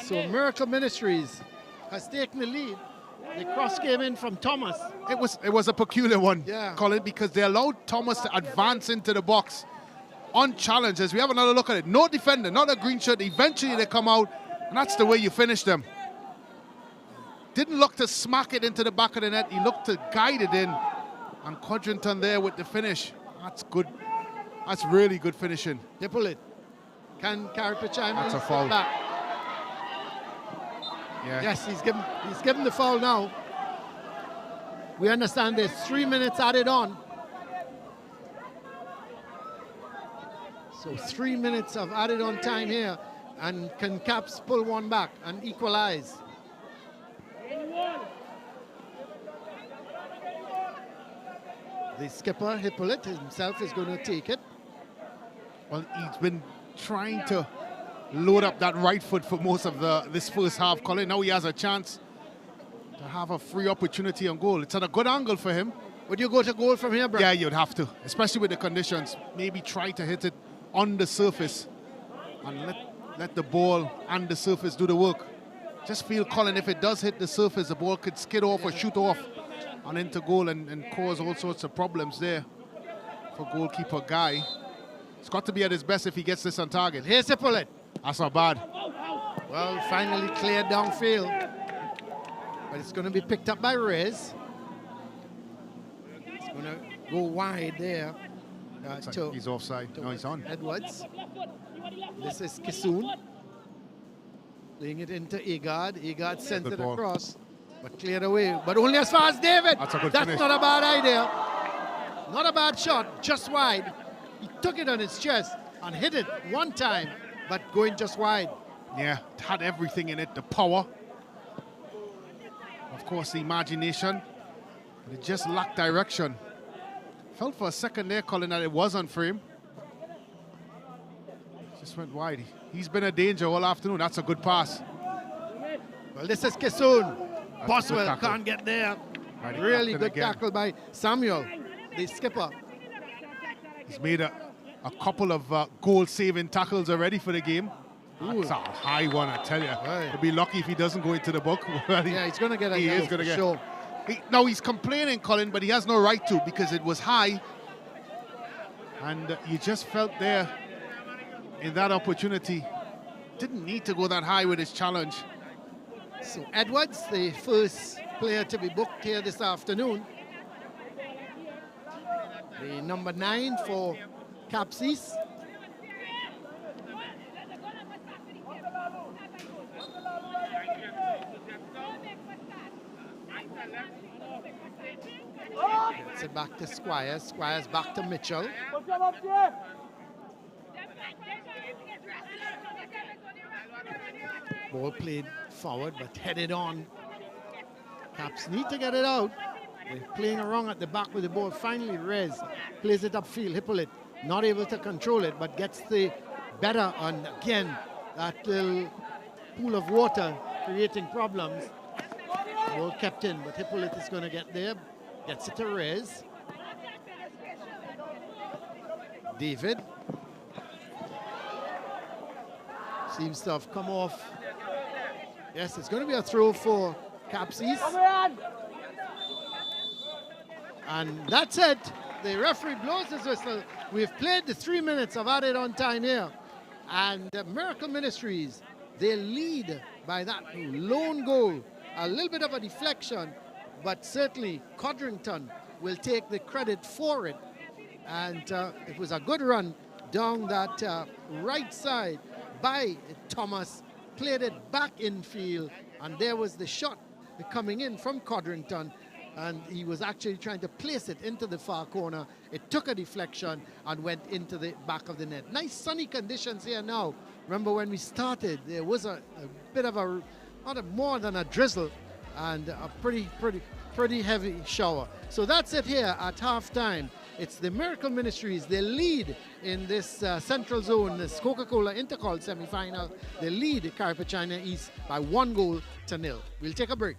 So Miracle Ministries has taken the lead. The cross came in from Thomas. It was a peculiar one, yeah, Colin, because they allowed Thomas to advance into the box unchallenged. As we have another look at it, no defender, not a green shirt. Eventually they come out, and that's the way you finish them. Didn't look to smack it into the back of the net. He looked to guide it in, and Codrington there with the finish. That's good. That's really good finishing. They pull it. Can Carapichaima? That's a foul. Back? Yeah. Yes, he's given the foul now. We understand there's 3 minutes added on. So 3 minutes of added on time here. And can Caps pull one back and equalize? The skipper, Hippolyte himself, is going to take it. Well, he's been trying to load up that right foot for most of this first half, Colin. Now he has a chance to have a free opportunity on goal. It's at a good angle for him. Would you go to goal from here, Brad? Yeah, you'd have to, especially with the conditions. Maybe try to hit it on the surface and let the ball and the surface do the work. Just feel, Colin, if it does hit the surface, the ball could skid off or shoot off and into goal and cause all sorts of problems there for goalkeeper Guy. It's got to be at his best if he gets this on target. Here's Hippolyte. That's not bad. Well, finally cleared downfield. But it's going to be picked up by Reyes. It's going to go wide there. He's offside. No, he's on. Edwards. This is Kisoon. Playing it into Egard. Egard sent it across, but cleared away. But only as far as David. That's a good That's finish. Not a bad idea. Not a bad shot, just wide. He took it on his chest and hit it one time, but going just wide. Yeah, it had everything in it. The power. Of course, the imagination. But it just lacked direction. Felt for a second there, Colin, that it was on frame. Just went wide. He's been a danger all afternoon. That's a good pass. Well, this is Kisoon. Boswell can't get there. Right, really good tackle by Samuel, the skipper. He's made a couple of goal-saving tackles already for the game. Ooh. That's a high one, I tell you. Right. He'll be lucky if he doesn't go into the book. Yeah, he's going to get a yellow for sure. Now he's complaining, Colin, but he has no right to because it was high. And you just felt there in that opportunity. Didn't need to go that high with his challenge. So Edwards, the first player to be booked here this afternoon. The number 9 for Caps East. Gets it back to Squires. Squires back to Mitchell. Ball played forward but headed on. Caps need to get it out. They're playing around at the back with the ball. Finally, Rez plays it upfield. Hippolyte not able to control it, but gets the better on, again, that little pool of water creating problems. Ball kept in, but Hippolyte is going to get there. Gets it to Rez. David. Seems to have come off. Yes, it's going to be a throw for Caps East. And that's it. The referee blows his whistle. We've played the 3 minutes of added on time here. And Miracle Ministries, they lead by that lone goal. A little bit of a deflection, but certainly Codrington will take the credit for it. And it was a good run down that right side by Thomas. Played it back infield, and there was the shot coming in from Codrington. And he was actually trying to place it into the far corner. It took a deflection and went into the back of the net. Nice sunny conditions here now. Remember when we started, there was a bit of a, more than a drizzle, and a pretty heavy shower. So that's it here at halftime. It's the Miracle Ministries. They lead in this Central Zone, this Coca-Cola Intercol semi-final. They lead Carapichaima East by 1-0. We'll take a break.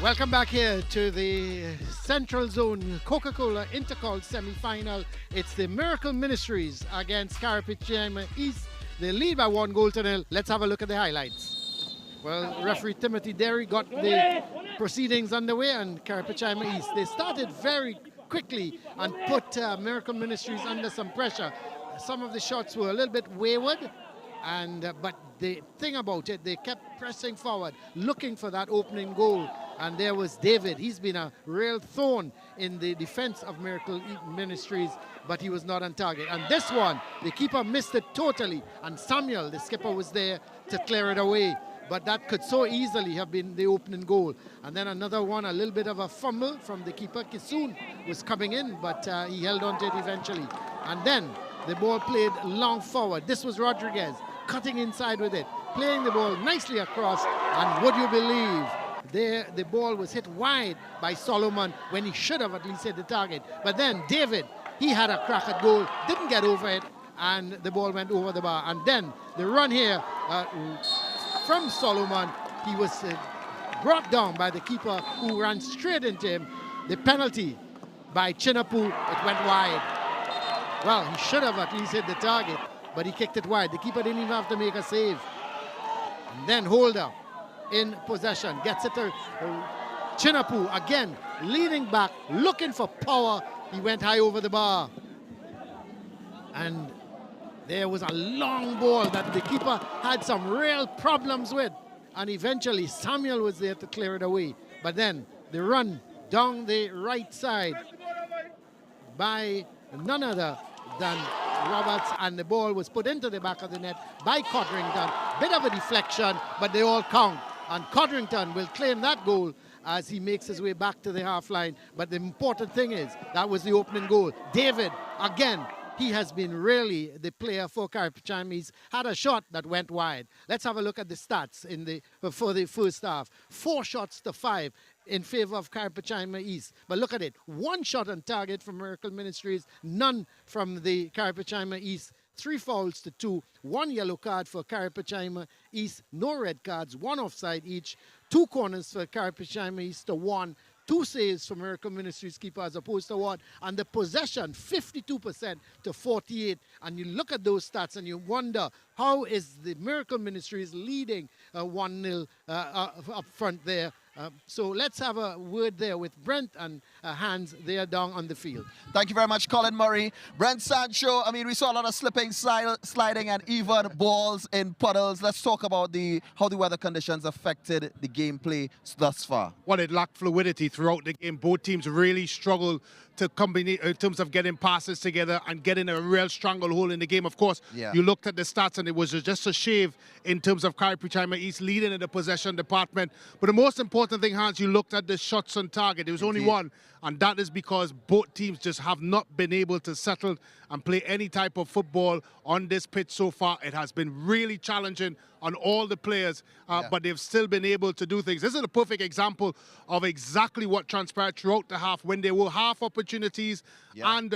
Welcome back here to the Central Zone Coca-Cola Intercol Semifinal. It's the Miracle Ministries against Carapichaima East. They lead by 1-0. Let's have a look at the highlights. Well, referee Timothy Derry got the proceedings underway, and Carapichaima East, they started very quickly and put Miracle Ministries under some pressure. Some of the shots were a little bit wayward, but the thing about it, they kept pressing forward, looking for that opening goal. And there was David. He's been a real thorn in the defense of Miracle Ministries, but he was not on target. And this one, the keeper missed it totally. And Samuel, the skipper, was there to clear it away. But that could so easily have been the opening goal. And then another one, a little bit of a fumble from the keeper. Kisoon was coming in, but he held on to it eventually. And then the ball played long forward. This was Rodriguez cutting inside with it, playing the ball nicely across. And would you believe, there the ball was hit wide by Solomon when he should have at least hit the target. But then David, he had a crack at goal, didn't get over it, and the ball went over the bar. And then the run here from Solomon, he was brought down by the keeper who ran straight into him. The penalty by Chinapu, it went wide. Well, he should have at least hit the target, but he kicked it wide. The keeper didn't even have to make a save. And then Holder in possession, gets it to Chinapu again, leaning back, looking for power. He went high over the bar. And there was a long ball that the keeper had some real problems with. And eventually Samuel was there to clear it away. But then the run down the right side by none other than Roberts, and the ball was put into the back of the net by Codrington. Bit of a deflection, but they all count. And Codrington will claim that goal as he makes his way back to the half line. But the important thing is, that was the opening goal. David, again, he has been really the player for Carapichaima. He's had a shot that went wide. Let's have a look at the stats for the first half. 4 shots to 5 in favor of Carapichaima East. But look at it. 1 shot on target from Miracle Ministries, none from the Carapichaima East. 3 fouls to 2, 1 yellow card for Carapichaima East, no red cards, 1 offside each, 2 corners for Carapichaima East to 1, 2 saves for Miracle Ministries keeper as opposed to 1, and the possession 52% to 48. And you look at those stats and you wonder, how is the Miracle Ministries leading 1-0 up front there? So let's have a word there with Brent and Hans. They are down on the field. Thank you very much, Colin Murray. Brent Sancho, I mean, we saw a lot of slipping, sliding, and even balls in puddles. Let's talk about how the weather conditions affected the gameplay thus far. Well, it lacked fluidity throughout the game. Both teams really struggled to combine in terms of getting passes together and getting a real stranglehold in the game. Of course, you looked at the stats and it was just a shave in terms of Carapichaima East leading in the possession department. But the most important thing, Hans, you looked at the shots on target. There was only 1, and that is because both teams just have not been able to settle and play any type of football on this pitch so far. It has been really challenging on all the players, but they've still been able to do things. This is a perfect example of exactly what transpired throughout the half when there were half opportunities and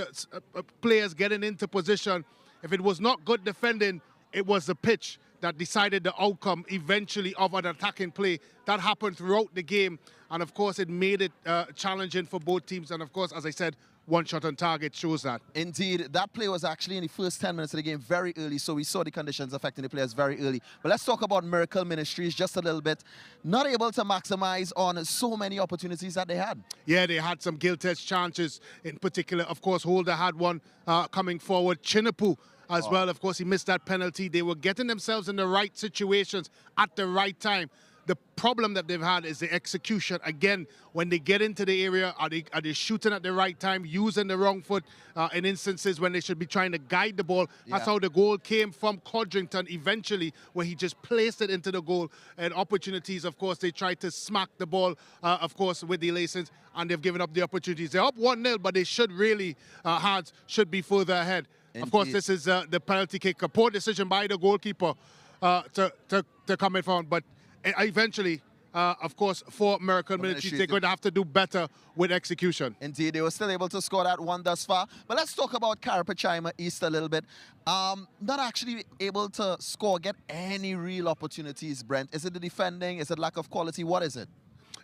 players getting into position. If it was not good defending, it was the pitch that decided the outcome eventually of an attacking play. That happened throughout the game, and of course it made it challenging for both teams. And of course, as I said, 1 shot on target shows that. Indeed, that play was actually in the first 10 minutes of the game very early, so we saw the conditions affecting the players very early. But let's talk about Miracle Ministries just a little bit. Not able to maximize on so many opportunities that they had. Yeah, they had some gilt-edged chances in particular. Of course, Holder had one coming forward. Chinapu as well, of course, he missed that penalty. They were getting themselves in the right situations at the right time. The problem that they've had is the execution. Again, when they get into the area, are they shooting at the right time, using the wrong foot in instances when they should be trying to guide the ball? That's how the goal came from Codrington eventually, where he just placed it into the goal. And opportunities, of course, they tried to smack the ball, of course, with the laces, and they've given up the opportunities. They're up 1-0, but they should really, should be further ahead. Indeed. Of course, this is the penalty kick. A poor decision by the goalkeeper to come in front, but eventually, of course, for Miracle Ministries, they're going to have to do better with execution. Indeed, they were still able to score that 1 thus far. But let's talk about Carapichaima East a little bit. Not actually able to score, get any real opportunities, Brent. Is it the defending? Is it lack of quality? What is it?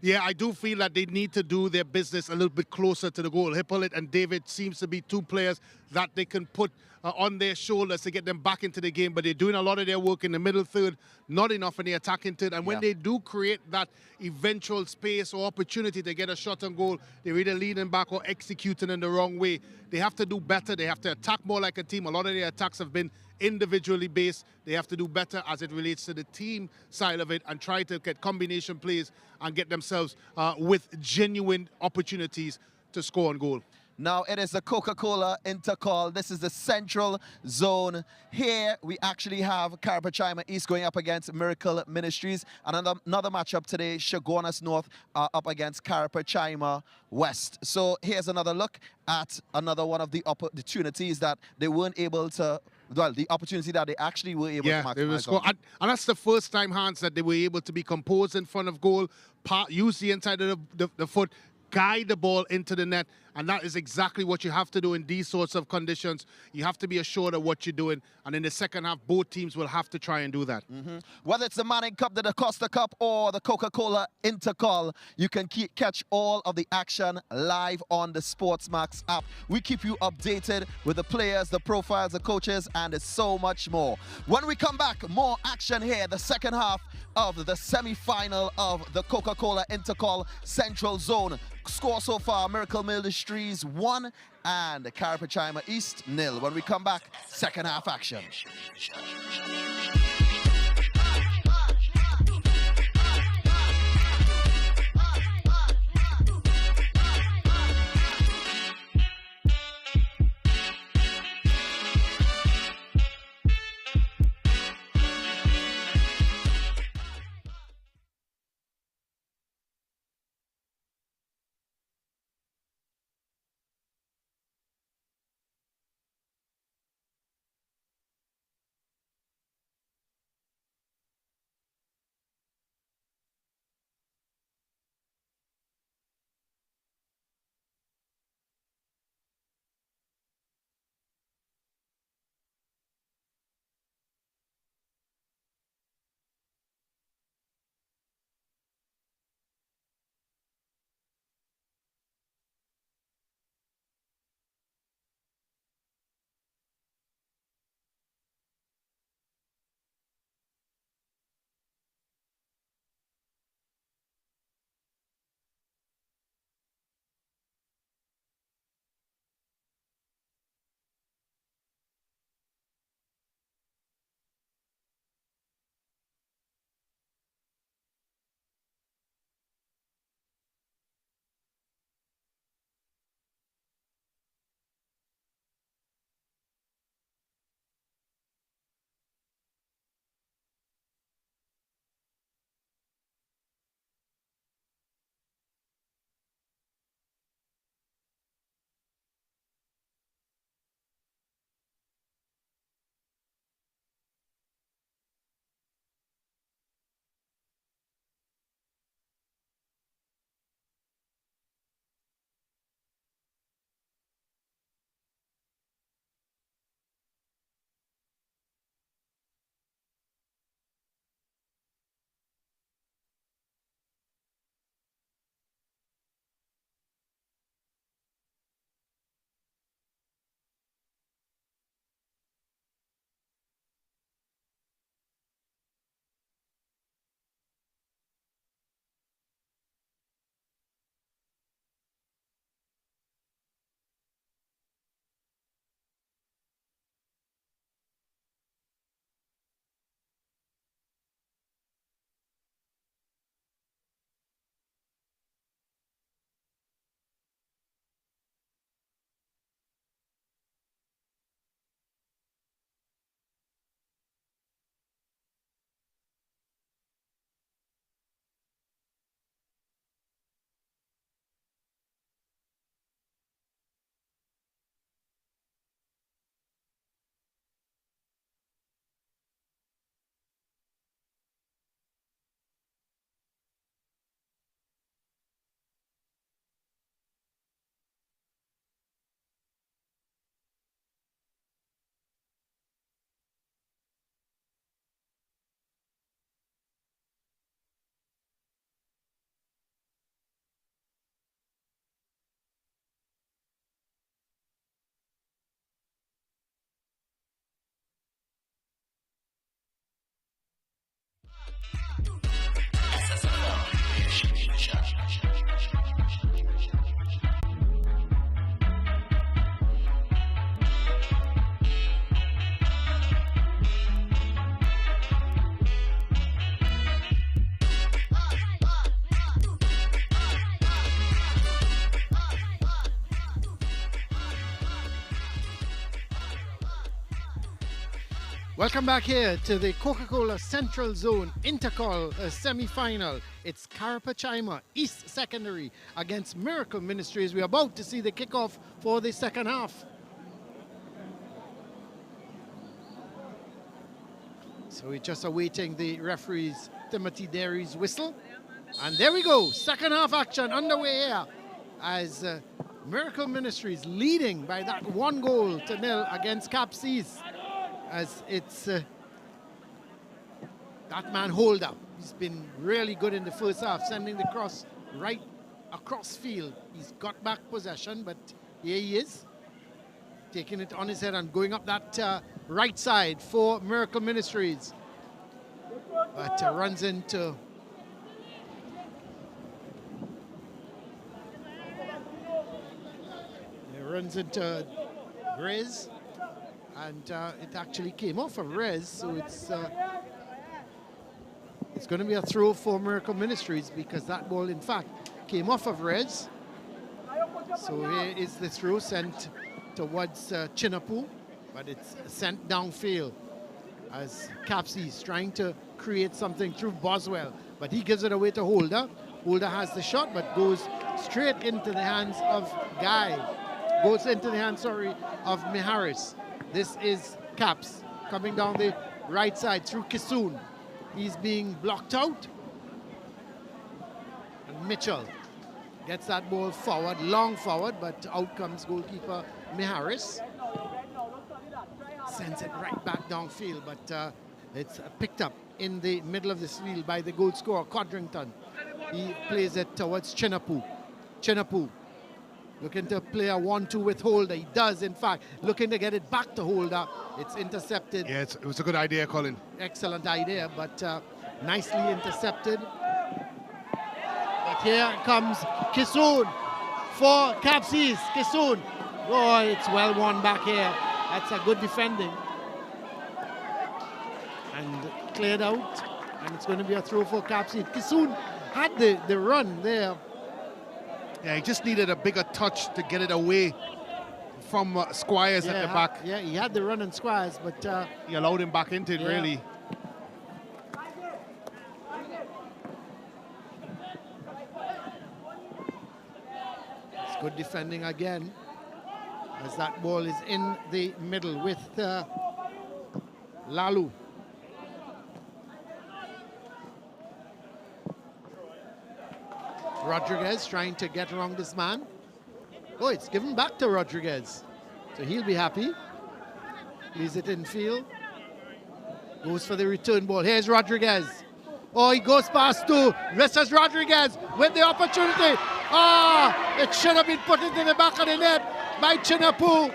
Yeah, I do feel that they need to do their business a little bit closer to the goal. Hippolyte and David seems to be two players that they can put on their shoulders to get them back into the game, but they're doing a lot of their work in the middle third, not enough in the attacking third. And when they do create that eventual space or opportunity to get a shot on goal, they're either leaning back or executing in the wrong way. They have to do better. They have to attack more like a team. A lot of their attacks have been individually based. They have to do better as it relates to the team side of it and try to get combination plays and get themselves with genuine opportunities to score on goal. Now it is the Coca-Cola Intercol. This is the central zone. Here we actually have Carapichaima East going up against Miracle Ministries. And another matchup today, Chaguanas North up against Carapichaima West. So here's another look at another one of the opportunities that they weren't able to, well, the opportunity that they actually were able to maximize. And that's the first time, Hans, that they were able to be composed in front of goal, use the inside of the foot, guide the ball into the net, and that is exactly what you have to do in these sorts of conditions. You have to be assured of what you're doing, and in the second half, both teams will have to try and do that. Whether it's the Manning Cup, the Costa Cup, or the Coca-Cola Intercol, you can catch all of the action live on the SportsMax app. We keep you updated with the players, the profiles, the coaches, and so much more. When we come back, more action here, the second half of the semi-final of the Coca-Cola Intercol Central Zone. Score so far, Miracle Ministries 1 and Carapichaima East 0. When we come back, second half action. Welcome back here to the Coca-Cola Central Zone Intercol Semifinal. It's Carapichaima East Secondary against Miracle Ministries. We're about to see the kickoff for the second half. So we're just awaiting the referee's Timothy Derry's whistle. And there we go, second half action underway here as Miracle Ministries leading by that 1-0 against Capsies. As it's that man Holder. He's been really good in the first half, sending the cross right across field. He's got back possession, but here he is, taking it on his head and going up that right side for Miracle Ministries. But runs into Grizz. And it actually came off of Rez, so it's going to be a throw for Miracle Ministries because that ball, in fact, came off of Rez. So here is the throw sent towards Chinapu, but it's sent downfield as Capsies trying to create something through Boswell, but he gives it away to Holder. Holder has the shot, but goes straight into the hands of of Miharis. This is Caps coming down the right side through Kisoon. He's being blocked out. And Mitchell gets that ball forward, long forward, but out comes goalkeeper Miharis. Sends it right back downfield, but it's picked up in the middle of the field by the goal scorer, Codrington. He plays it towards Chinapu. Chinapu looking to play a 1-2 with Holder. He does, in fact, looking to get it back to Holder. It's intercepted. Yeah, it was a good idea, Colin. Excellent idea, but nicely intercepted. But here comes Kisoon for Capsies. Kisoon. Boy, it's well won back here. That's a good defending. And cleared out. And it's going to be a throw for Capsies. Kisoon had the run there. Yeah, he just needed a bigger touch to get it away from Squires at the back. Yeah, he had the run on Squires, but he allowed him back into it, really. It's good defending again, as that ball is in the middle with Lalu. Rodriguez trying to get around this man. Oh, it's given back to Rodriguez. So he'll be happy. Leaves it in field. Goes for the return ball. Here's Rodriguez. Oh, he goes past two. Versus Rodriguez with the opportunity. It should have been put into the back of the net by Chinapu.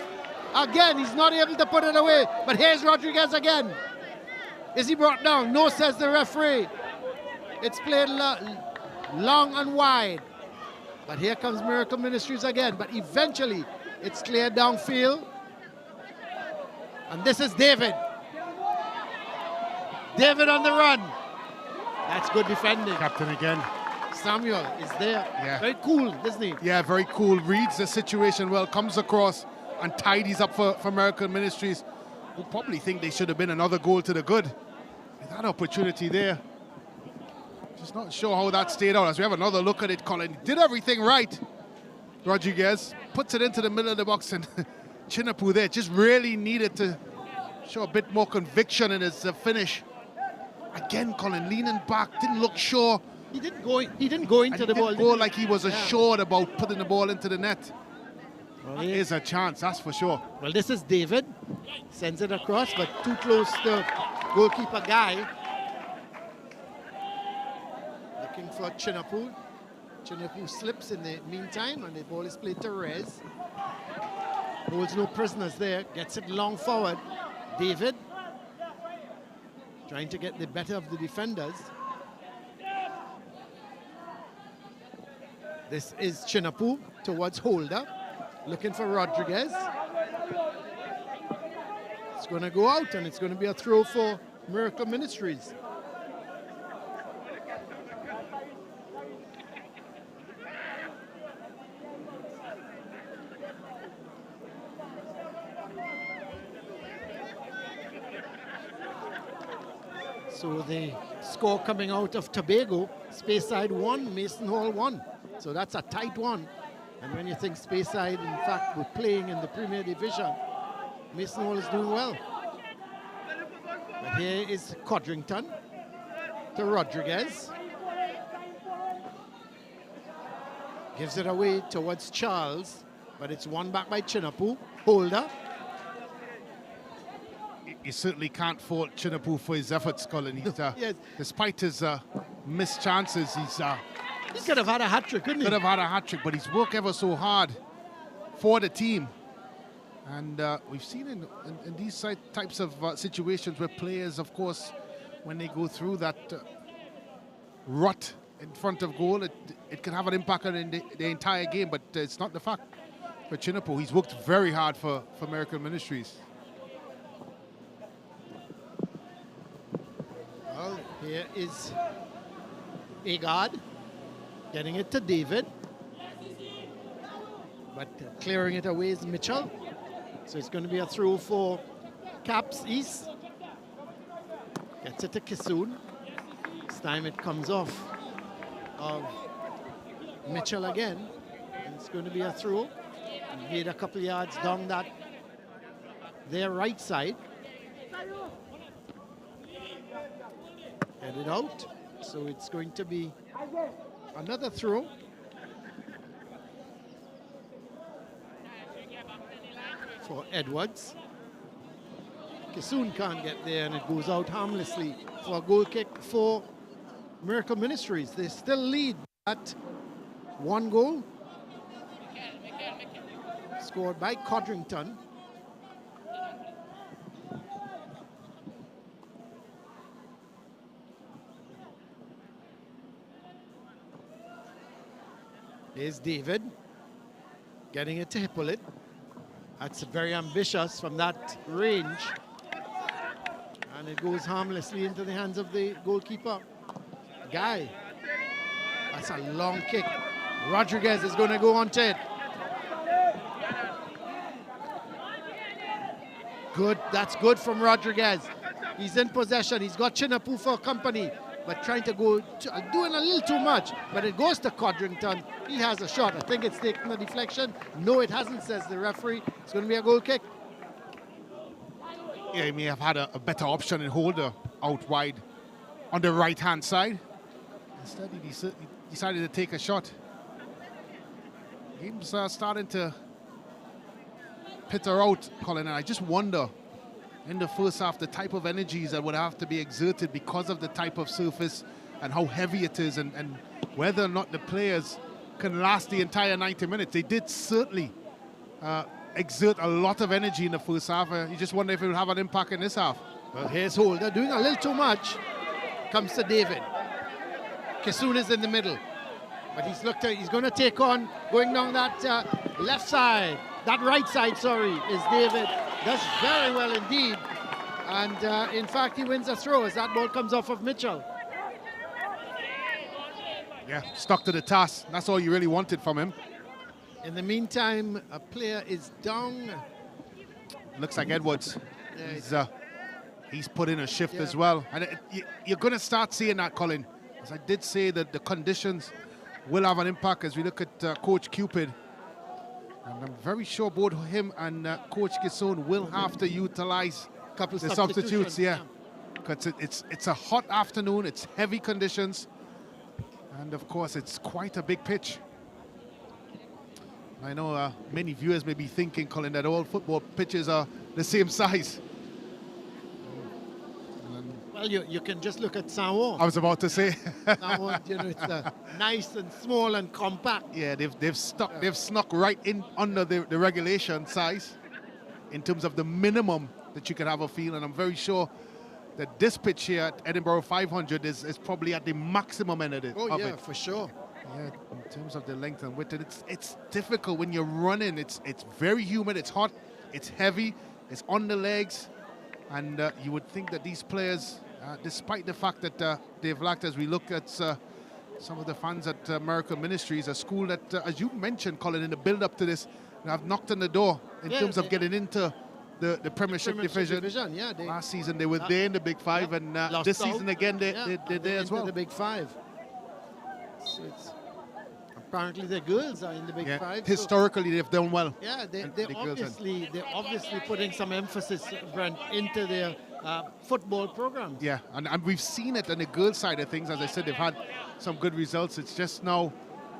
Again, he's not able to put it away. But here's Rodriguez again. Is he brought down? No, says the referee. It's played long and wide. But here comes Miracle Ministries again. But eventually, it's cleared downfield. And this is David. David on the run. That's good defending. Captain again. Samuel is there. Yeah. Very cool, isn't he? Yeah, very cool. Reads the situation well, comes across and tidies up for Miracle Ministries, who probably think they should have been another goal to the good. That opportunity there. Just not sure how that stayed out. As we have another look at it, Colin did everything right. Rodriguez puts it into the middle of the box, and Chinapu there just really needed to show a bit more conviction in his finish. Again, Colin leaning back, didn't look sure. He didn't go into the ball. Didn't go like he was assured about putting the ball into the net. Well, there is a chance, that's for sure. Well, this is David. Sends it across, but too close to goalkeeper Guy. Looking for Chinapu. Chinapu slips in the meantime, and the ball is played to Rez. Holds no prisoners there. Gets it long forward. David trying to get the better of the defenders. This is Chinapu towards Holder, looking for Rodriguez. It's going to go out, and it's going to be a throw for Miracle Ministries. So the score coming out of Tobago, Speyside 1, Mason Hall 1. So that's a tight one. And when you think Speyside, in fact, were playing in the Premier Division, Mason Hall is doing well. But here is Codrington to Rodriguez. Gives it away towards Charles, but it's won back by Chinapu. Holder. You certainly can't fault Chinapu for his efforts, Colin. He's, Yes. Despite his missed chances, He could have had a hat-trick, couldn't he? could have had a hat-trick, but he's worked ever so hard for the team. And we've seen in these types of situations where players, of course, when they go through that rut in front of goal, it can have an impact on the entire game, but it's not the fact for Chinapu. He's worked very hard for Miracle Ministries. Well, here is Agard getting it to David. But clearing it away is Mitchell. So it's going to be a throw for Caps East. Gets it to Kissoon. This time it comes off of Mitchell again. And it's going to be a throw. Made a couple yards down their right side. Headed out. So it's going to be another throw. For Edwards. Kissoon can't get there, and it goes out harmlessly for a goal kick for Miracle Ministries. They still lead at 1 goal. Scored by Codrington. Here's David getting it to Hippolyte. That's very ambitious from that range. And it goes harmlessly into the hands of the goalkeeper. Guy. That's a long kick. Rodriguez is going to go on to it. Good. That's good from Rodriguez. He's in possession. He's got Chinapu for company. But trying to go, doing a little too much. But it goes to Codrington. He has a shot. I think it's taken a deflection. No, it hasn't, says the referee. It's going to be a goal kick. Yeah, he may have had a better option in Holder out wide on the right-hand side. Instead, he decided to take a shot. Game's starting to peter out, Colin, and I just wonder in the first half the type of energies that would have to be exerted because of the type of surface and how heavy it is, and whether or not the players can last the entire 90 minutes. They did certainly exert a lot of energy in the first half. You just wonder if it will have an impact in this half. Well, here's Holder doing a little too much. Comes to David. Kissoon is in the middle. But he's going to take on, going down that left side, that right side, sorry, is David. Does very well indeed. And in fact, he wins a throw as that ball comes off of Mitchell. Yeah, stuck to the task. That's all you really wanted from him. In the meantime, a player is down. Looks like Edwards. Yeah, He's put in a shift as well. And you're going to start seeing that, Colin. As I did say, that the conditions will have an impact as we look at Coach Cupid. And I'm very sure both him and Coach Kissoon will have to utilize a couple the substitutes. Yeah, because it's a hot afternoon. It's heavy conditions. And of course, it's quite a big pitch. I know many viewers may be thinking, Colin, that all football pitches are the same size. Well, you can just look at Saint-Ouen. I was about to say. Saint-Ouen, it's nice and small and compact. Yeah, they've snuck right in under the regulation size in terms of the minimum that you can have a field. And I'm very sure that this pitch here at Edinburgh 500 is probably at the maximum end of it. Oh, yeah, for sure. Yeah, in terms of the length and width, it's difficult when you're running. It's very humid, it's hot, it's heavy, it's on the legs, and you would think that these players, despite the fact that they've lacked, as we look at some of the fans at Miracle Ministries, a school that, as you mentioned, Colin, in the build-up to this, have knocked on the door in terms of getting into the Premiership division. Yeah, last season they were there in the Big Five, and this season again they're there as well. The Big Five. So it's apparently the girls are in the Big Five. Historically, they've done well. Yeah, they're obviously putting some emphasis, Brent, into their football programs. Yeah, and we've seen it on the girls' side of things. As I said, they've had some good results. It's just now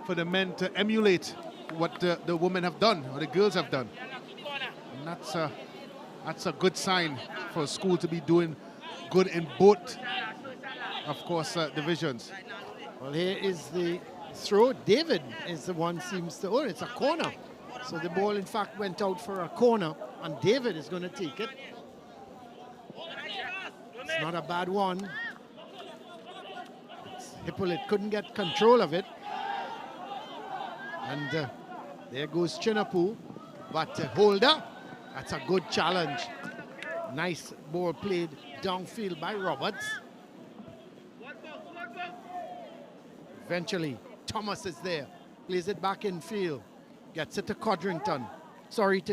for the men to emulate what the women have done, or the girls have done. And that's a good sign for a school to be doing good in both, of course, divisions. Well, here is the throw. David is the one seems to, it's a corner. So the ball, in fact, went out for a corner, and David is going to take it. It's not a bad one. Hippolyte couldn't get control of it. And there goes Chinapu. But Holder, that's a good challenge. Nice ball played downfield by Roberts. Eventually, Thomas is there. Plays it back in field. Gets it to Codrington.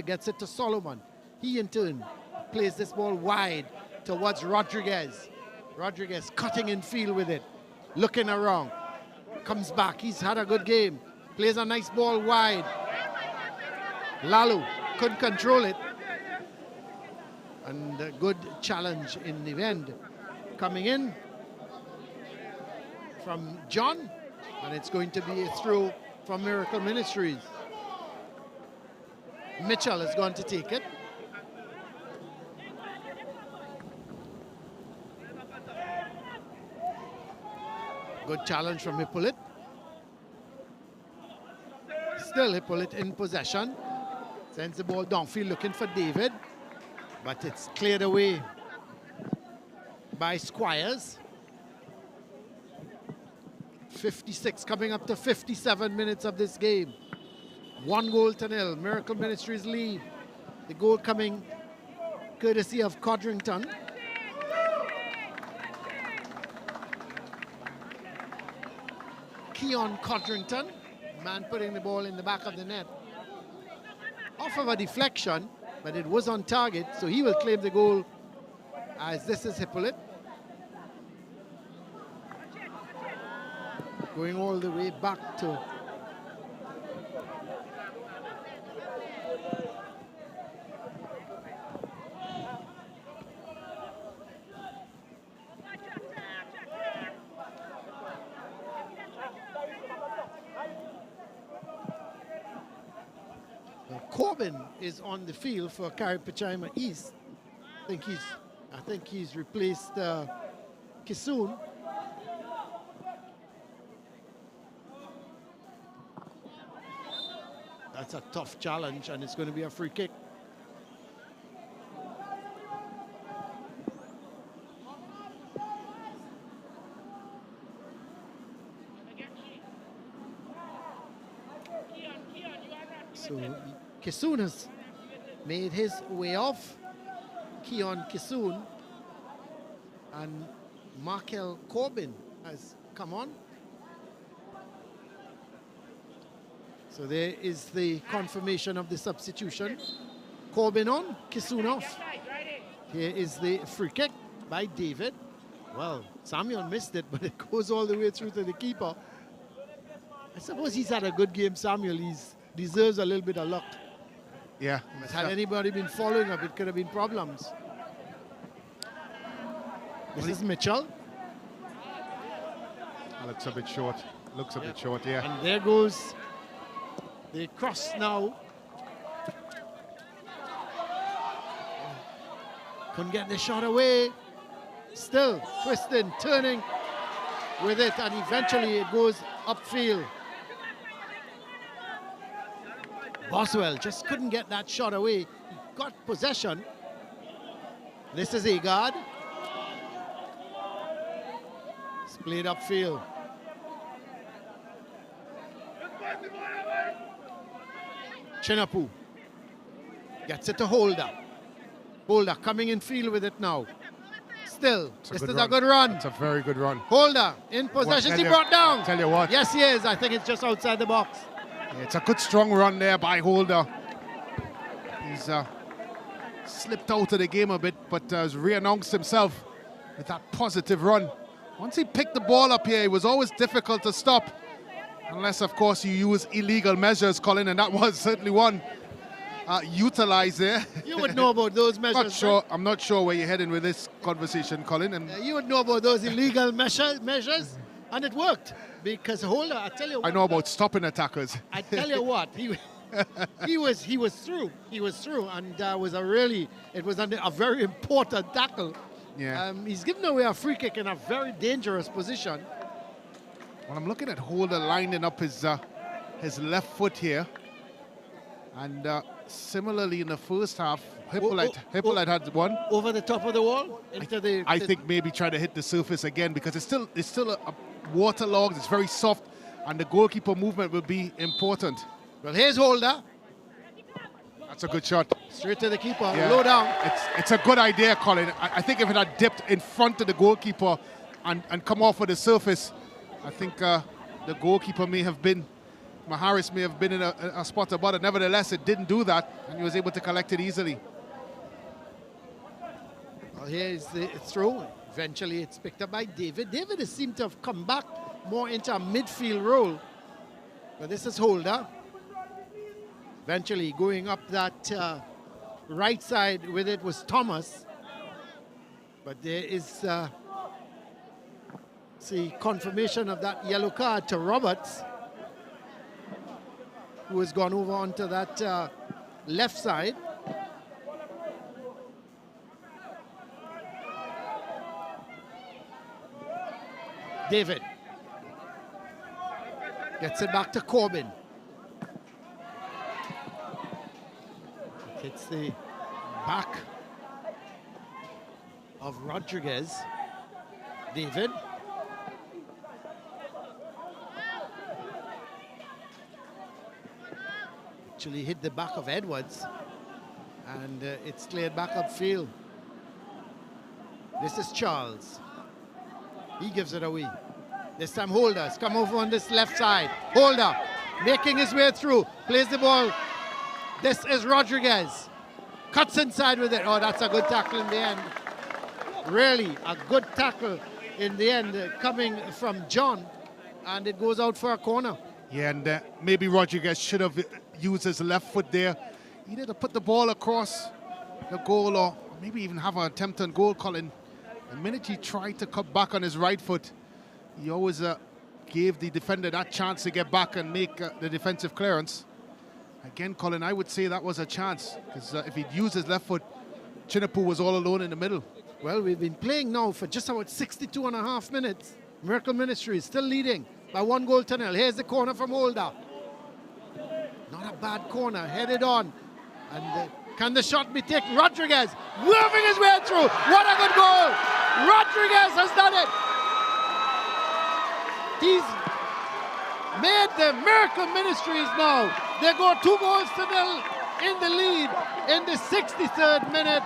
Gets it to Solomon. He in turn plays this ball wide towards Rodriguez. Rodriguez cutting in field with it. Looking around. Comes back. He's had a good game. Plays a nice ball wide. Lalu couldn't control it. And a good challenge in the end. Coming in from John. And it's going to be a throw from Miracle Ministries. Mitchell is going to take it. Good challenge from Hippolyte. Still Hippolyte in possession. Sends the ball downfield looking for David. But it's cleared away by Squires. 56 coming up to 57 minutes of this game. 1-0. Miracle Ministries lead. The goal coming courtesy of Codrington. Keon Codrington, man putting the ball in the back of the net. Off of a deflection, but it was on target, so he will claim the goal as this is Hippolyte. Going all the way back to Corbin is on the field for Carapichaima East. I think he's replaced Kisoon. That's a tough challenge, and it's going to be a free kick. So Kisoon has made his way off. Keon Kisoon and Markel Corbin has come on. So there is the confirmation of the substitution. Corbin on, Kisoon off. Here is the free kick by David. Well, Samuel missed it, but it goes all the way through to the keeper. I suppose he's had a good game, Samuel. He deserves a little bit of luck. Yeah. But had anybody been following up, it could have been problems. This is Mitchell. Looks a bit short. Looks a bit short, yeah. And there goes the cross now. Couldn't get the shot away. Still twisting, turning with it, and eventually it goes upfield. Boswell just couldn't get that shot away. He got possession. This is Agard. It's played upfield. Chinapu gets it to Holder. Holder coming in field with it now. Still, this is a good run. It's a very good run. Holder in possession. Is he brought down? Tell you what. Yes, he is. I think it's just outside the box. Yeah, it's a good strong run there by Holder. He's slipped out of the game a bit, but has re-announced himself with that positive run. Once he picked the ball up here, it was always difficult to stop. Unless, of course, you use illegal measures, Colin, and that was certainly one utilized there. You would know about those measures. I'm not sure where you're heading with this conversation, Colin. And you would know about those illegal measures, and it worked. Because Holder, I tell you what. I know about stopping attackers. I tell you what, he was through. He was through, and it was a very important tackle. Yeah. He's given away a free kick in a very dangerous position. Well, I'm looking at Holder lining up his left foot here. And similarly in the first half, Hippolyte had one. Over the top of the wall? I think maybe try to hit the surface again because it's still a waterlogged, it's very soft, and the goalkeeper movement will be important. Well, here's Holder. That's a good shot. Straight to the keeper, low down. It's a good idea, Colin. I think if it had dipped in front of the goalkeeper and come off of the surface, I think the goalkeeper Maharis may have been in a spot about it. Nevertheless, it didn't do that, and he was able to collect it easily. Well, here's the throw. Eventually, it's picked up by David. David has seemed to have come back more into a midfield role. But this is Holder. Eventually, going up that right side with it was Thomas. But there is confirmation of that yellow card to Roberts, who has gone over onto that left side. David gets it back to Corbin. Hits the back of Rodriguez. David. Actually hit the back of Edwards, and it's cleared back upfield. This is Charles. He gives it away. This time Holder's come over on this left side. Holder making his way through, plays the ball. This is Rodriguez. Cuts inside with it. Oh, that's a good tackle in the end. Really, a good tackle in the end coming from John, and it goes out for a corner. Yeah, and maybe Rodriguez should have used his left foot there, either to put the ball across the goal or maybe even have an attempt on goal, Colin. The minute he tried to cut back on his right foot, he always gave the defender that chance to get back and make the defensive clearance. Again, Colin, I would say that was a chance, because if he'd used his left foot, Chinapu was all alone in the middle. Well, we've been playing now for just about 62.5 minutes. Miracle Ministries still leading by 1 goal to 0. Here's the corner from Holder. Not a bad corner, headed on. And can the shot be taken? Rodriguez moving his way through. What a good goal! Rodriguez has done it. He's made the Miracle Ministries now. They go 2 goals to 0 in the lead in the 63rd minute.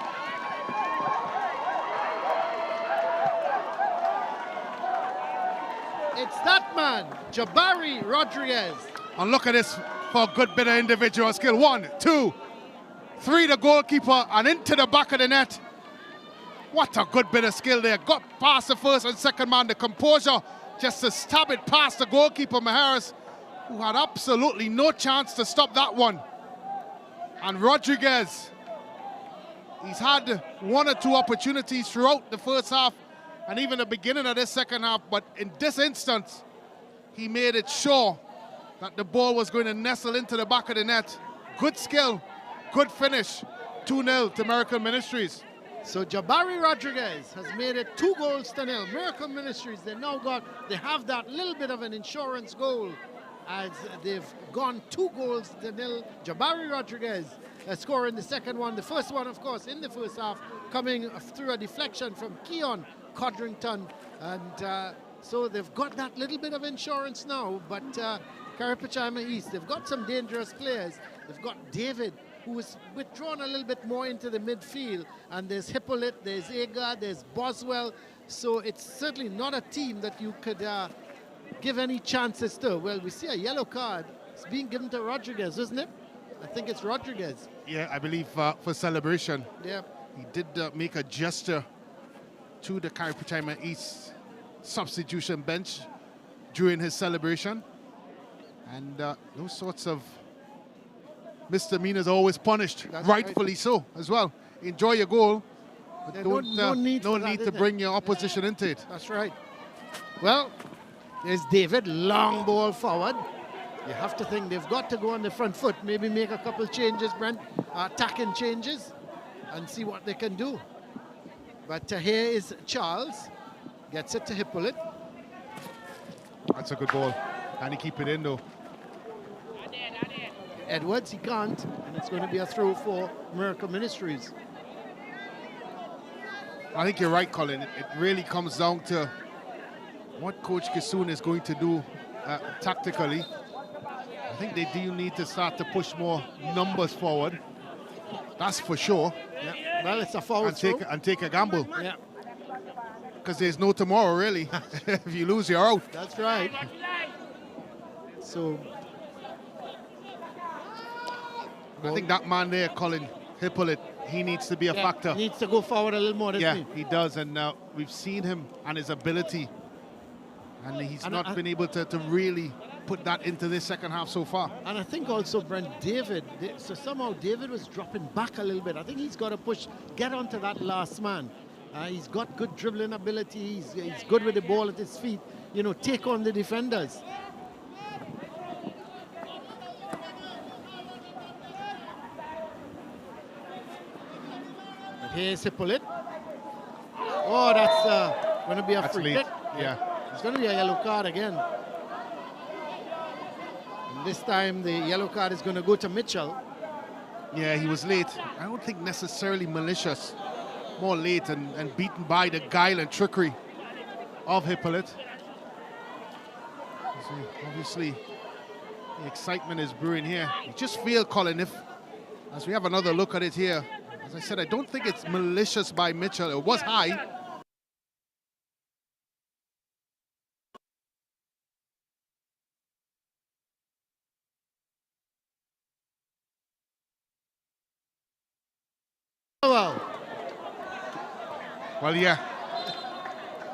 It's that man, Jabari Rodriguez. And look at this for a good bit of individual skill. 1, 2, 3, the goalkeeper, and into the back of the net. What a good bit of skill there. Got past the first and second man, the composure just to stab it past the goalkeeper, Maharis, who had absolutely no chance to stop that one. And Rodriguez, he's had 1 or 2 opportunities throughout the first half and even the beginning of this second half, but in this instance, he made it sure that the ball was going to nestle into the back of the net. Good skill, good finish. 2-0 to Miracle Ministries. So Jabari Rodriguez has made it 2 goals to 0. Miracle Ministries, they have that little bit of an insurance goal as they've gone 2 goals to 0. Jabari Rodriguez scoring the second one. The first one, of course, in the first half, coming through a deflection from Keon Codrington. And so they've got that little bit of insurance now, but Carapichaima East, they've got some dangerous players. They've got David, who is withdrawn a little bit more into the midfield. And there's Hippolyte, there's Agar, there's Boswell. So it's certainly not a team that you could give any chances to. Well, we see a yellow card. It's being given to Rodriguez, isn't it? I think it's Rodriguez. Yeah, I believe for celebration. Yeah. He did make a gesture to the Carapichaima East substitution bench during his celebration. And those sorts of misdemeanors are always punished, rightfully so as well. Enjoy your goal, but no need to bring your opposition into it. That's right. Well, there's David, long ball forward. You have to think they've got to go on the front foot, maybe make a couple changes, Brent, attacking changes, and see what they can do. But here is Charles, gets it to Hippolyte. That's a good ball. Can he keep it in though? Edwards, he can't, and it's going to be a throw for Miracle Ministries. I think you're right, Colin. It really comes down to what Coach Kisoon is going to do tactically. I think they do need to start to push more numbers forward. That's for sure. Yeah. Well, it's a foul and take a gamble. Yeah. Because there's no tomorrow, really. If you lose, you're out. That's right. So I think that man there, Colin Hippolyte, he needs to be a factor. He needs to go forward a little more, doesn't he does. And we've seen him and his ability. And he's not been able to really put that into this second half so far. And I think also, Brent, David, so somehow David was dropping back a little bit. I think he's got to get onto that last man. He's got good dribbling ability. He's good with the ball at his feet. You know, take on the defenders. But here's Hippolyte. Oh, that's going to be a free kick. Yeah. It's going to be a yellow card again. And this time the yellow card is going to go to Mitchell. Yeah, he was late. I don't think necessarily malicious. More late and beaten by the guile and trickery of Hippolyte. So obviously, the excitement is brewing here. You just feel, Colin, as we have another look at it here, as I said, I don't think it's malicious by Mitchell. It was high. Well, yeah.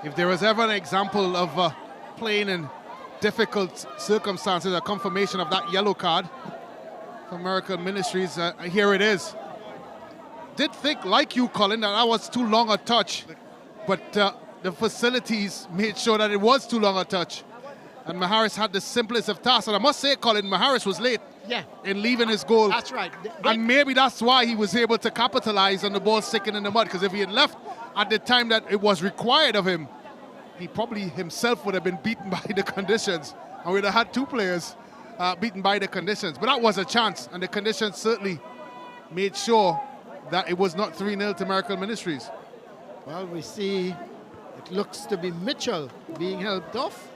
If there was ever an example of playing in difficult circumstances, a confirmation of that yellow card for Miracle Ministries, here it is. Did think, like you, Colin, that was too long a touch, but the facilities made sure that it was too long a touch. And Maharis had the simplest of tasks. And I must say, Colin, Maharis was late in leaving his goal. That's right. And maybe that's why he was able to capitalize on the ball sticking in the mud, because if he had left at the time that it was required of him, he probably himself would have been beaten by the conditions, and we'd have had two players beaten by the conditions. But that was a chance, and the conditions certainly made sure that it was not 3-0 to Miracle Ministries. Well, we see it looks to be Mitchell being helped off.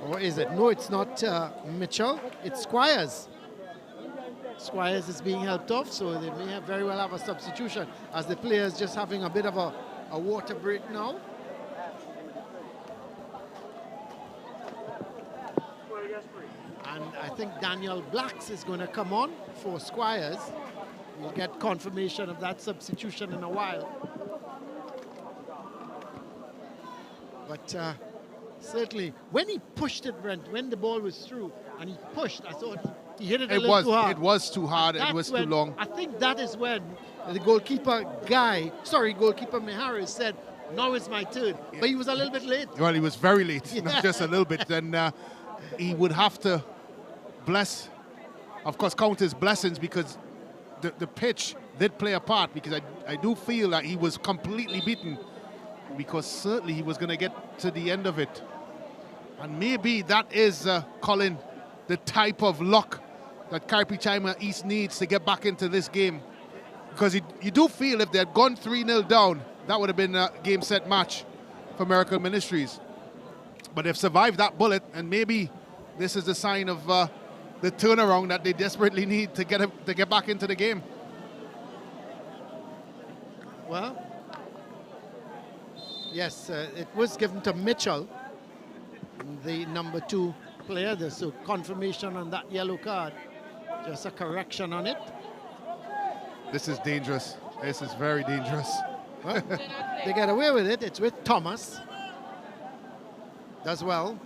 Or is it? No, it's not Mitchell. It's Squires. Squires is being helped off, so they may very well have a substitution, as the players just having a bit of a water break now. And I think Daniel Blacks is going to come on for Squires. We'll get confirmation of that substitution in a while. But certainly, when he pushed it, Brent, when the ball was through and he pushed, I thought he hit it a little too hard. It was too hard. It was too long. I think that is when the goalkeeper Miharis said, now it's my turn. But he was a little bit late. Well, he was very late, not just a little bit. And he would have to count his blessings, because the pitch did play a part, because I do feel that he was completely beaten, because certainly he was going to get to the end of it. And maybe that is, Colin, the type of luck that Carapichaima East needs to get back into this game. Because you do feel if they had gone 3-0 down, that would have been a game, set, match for Miracle Ministries. But they've survived that bullet, and maybe this is the sign of the turnaround that they desperately need to get back into the game. Well, yes, it was given to Mitchell, the number 2 player. There's a confirmation on that yellow card. Just a correction on it. This is dangerous. This is very dangerous. Well, they get away with it. It's with Thomas. Does well.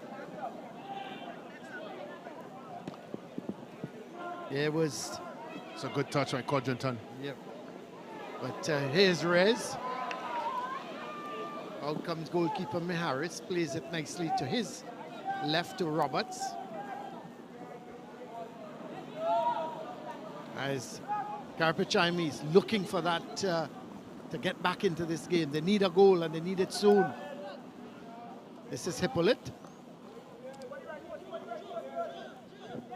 It was. It's a good touch by Codrington. Yep. But here's Rez. Out comes goalkeeper Miharis. Plays it nicely to his left to Roberts. As Carapichaima is looking for that to get back into this game. They need a goal and they need it soon. This is Hippolyte.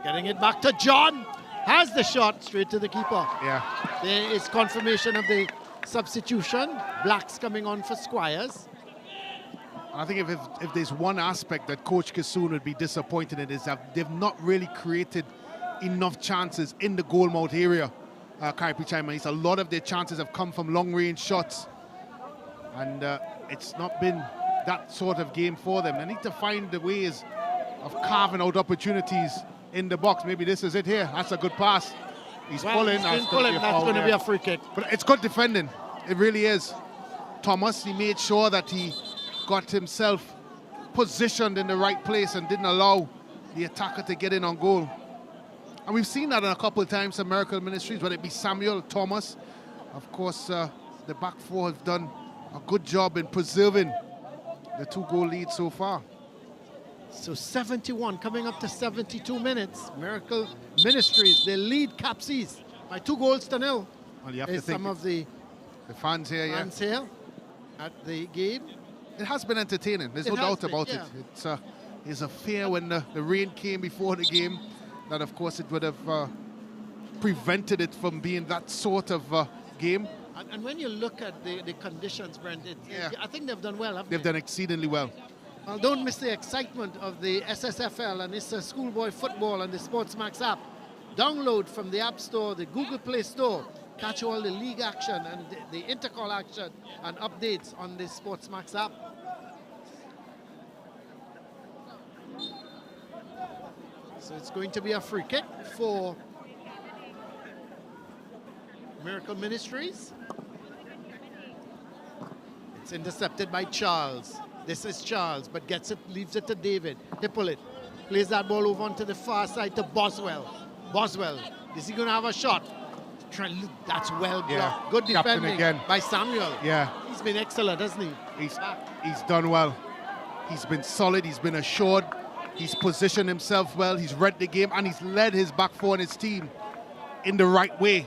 Getting it back to John. Has the shot straight to the keeper. Yeah. There is confirmation of the substitution. Blacks coming on for Squires. I think if there's one aspect that Coach Kissoon would be disappointed in is that they've not really created enough chances in the goal mouth area. Carapichaima, a lot of their chances have come from long-range shots, and it's not been that sort of game for them. They need to find the ways of carving out opportunities in the box. Maybe this is it here. That's a good pass. He's pulling. That's going to be a free kick. But it's good defending. It really is. Thomas, he made sure that he got himself positioned in the right place and didn't allow the attacker to get in on goal. And we've seen that a couple of times in Miracle Ministries, whether it be Samuel, Thomas. Of course, the back four have done a good job in preserving the 2-goal lead so far. So 71 coming up to 72 minutes. Miracle Ministries, they lead Capsies by 2-0. Well, you have to think some of the fans here, here at the game. It has been entertaining. There's no doubt about it. It's a fear when the rain came before the game that, of course, it would have prevented it from being that sort of game. And when you look at the conditions, Brent, I think they've done well, haven't they? They've done exceedingly well. Well, don't miss the excitement of the SSFL and it's schoolboy football and the SportsMax app. Download from the App Store, the Google Play Store. Catch all the league action and the Intercol action and updates on the SportsMax app. So it's going to be a free kick for Miracle Ministries. It's intercepted by Charles. This is Charles, but gets it, leaves it to David. Hippolyte plays that ball over onto the far side to Boswell. Boswell, is he going to have a shot? That's well blocked. Yeah. Good defending again by Samuel. Yeah. He's been excellent, hasn't he? He's done well. He's been solid. He's been assured. He's positioned himself well. He's read the game, and he's led his back four and his team in the right way.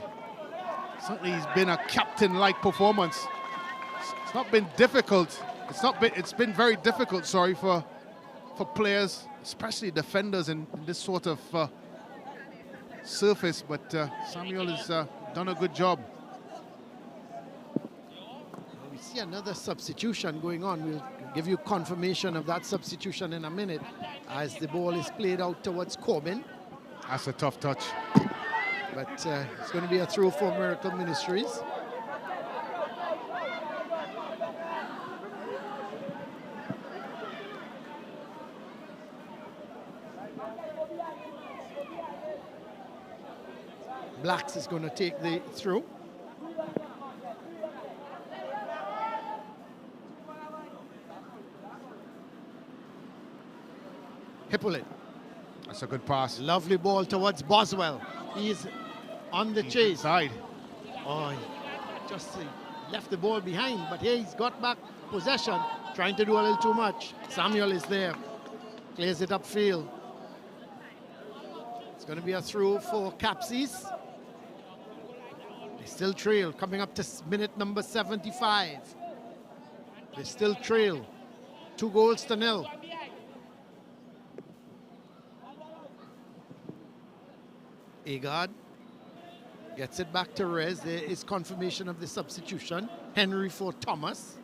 Certainly, he's been a captain-like performance. It's not been difficult. It's been very difficult, for players, especially defenders in this sort of surface. But Samuel has done a good job. We see another substitution going on. We'll give you confirmation of that substitution in a minute as the ball is played out towards Corbin. That's a tough touch. But it's going to be a throw for Miracle Ministries. Blacks is going to take the throw. Hippolyte. That's a good pass. Lovely ball towards Boswell. He's on the chase. Inside. Oh, he just left the ball behind, but here he's got back possession, trying to do a little too much. Samuel is there. Clears it upfield. It's going to be a throw for Capsies. They still trail, coming up to minute number 75. They still trail. 2-0. Agard gets it back to Rez. There is confirmation of the substitution. Henry for Thomas.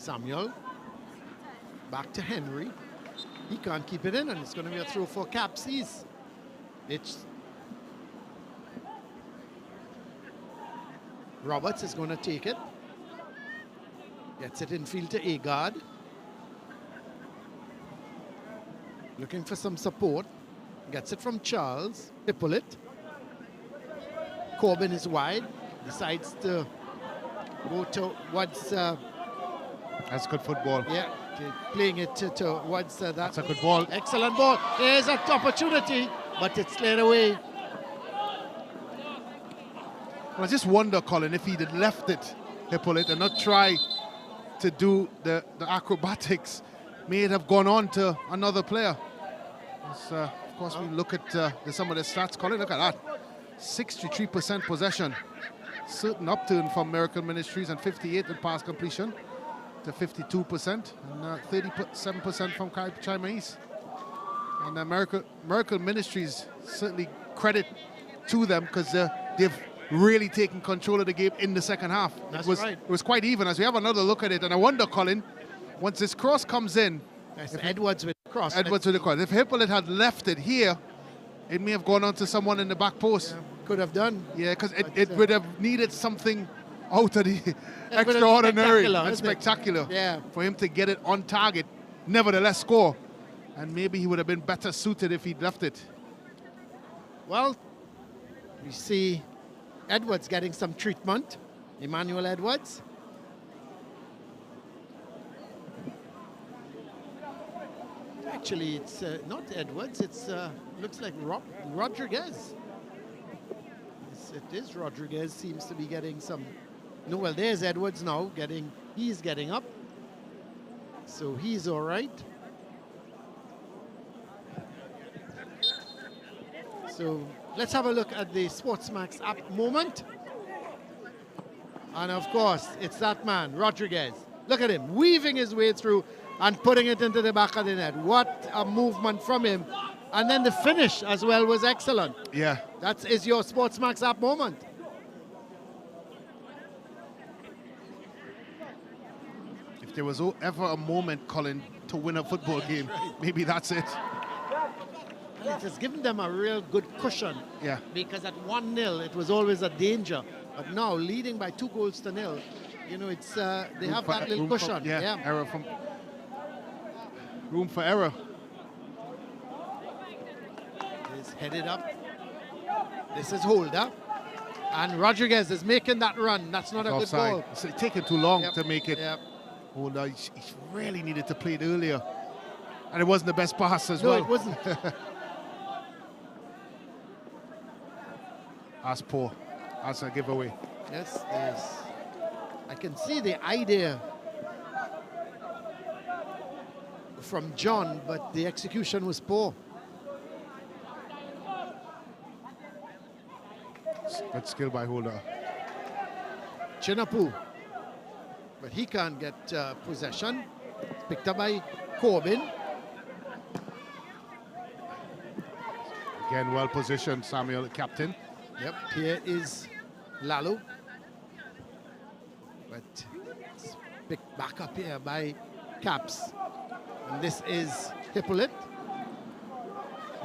Samuel. Back to Henry. He can't keep it in, and it's going to be a throw for Caps East. It's Roberts is going to take it. Gets it in field to Agard. Looking for some support. Gets it from Charles. Hippolyte. Corbin is wide. Decides to go towards... That's good football. yeah, playing it towards that. That's a good ball. Excellent ball. There's an opportunity, but it's cleared away. Well, I just wonder, Colin, if he'd had left it, Hippolyte, and not try to do the acrobatics, may it have gone on to another player. Of course, we look at some of the stats, Colin. Look at that. 63% possession. Certain upturn from Miracle Ministries, and 58 in pass completion to 52%, and 37% from Carapichaima East. And Miracle Ministries, certainly credit to them, because they've really taken control of the game in the second half. That's right. It was quite even. As we have another look at it, and I wonder, Colin, once this cross comes in, Edwards with the cross. Edwards with the cross. If Hippolyte had left it here, it may have gone on to someone in the back post. Yeah, could have done. Yeah, because it would have needed something out of the extraordinary and spectacular for him to get it on target, nevertheless score. And maybe he would have been better suited if he'd left it. Well, we see Edwards getting some treatment. Emmanuel Edwards. Actually, it's not Edwards. It's looks like Rodriguez. Yes, it is Rodriguez. Seems to be getting some. No, well, there's Edwards now. He's getting up. So he's all right. So let's have a look at the SportsMax app moment. And of course, it's that man, Rodriguez. Look at him, weaving his way through and putting it into the back of the net. What a movement from him. And then the finish as well was excellent. Yeah. That is your SportsMax app moment. If there was ever a moment, Colin, to win a football game, maybe that's it. And it has given them a real good cushion. Yeah. Because at 1-0, it was always a danger. But now, leading by 2-0, you know, it's they have that little cushion. Error from room for error. It's headed up. This is Holder. And Rodriguez is making that run. That's not a good ball. It's taking too long to make it. Yep. Holder, he really needed to play it earlier. And it wasn't the best pass as well. No, it wasn't. That's poor. That's a giveaway. Yes, yes. I can see the idea from John, but the execution was poor. Good skill by Holder. Chinapu, but he can't get possession. It's picked up by Corbin. Again, well positioned, Samuel, the captain. Yep, here is Lalo. But it's picked back up here by Caps. And this is Hippolyte.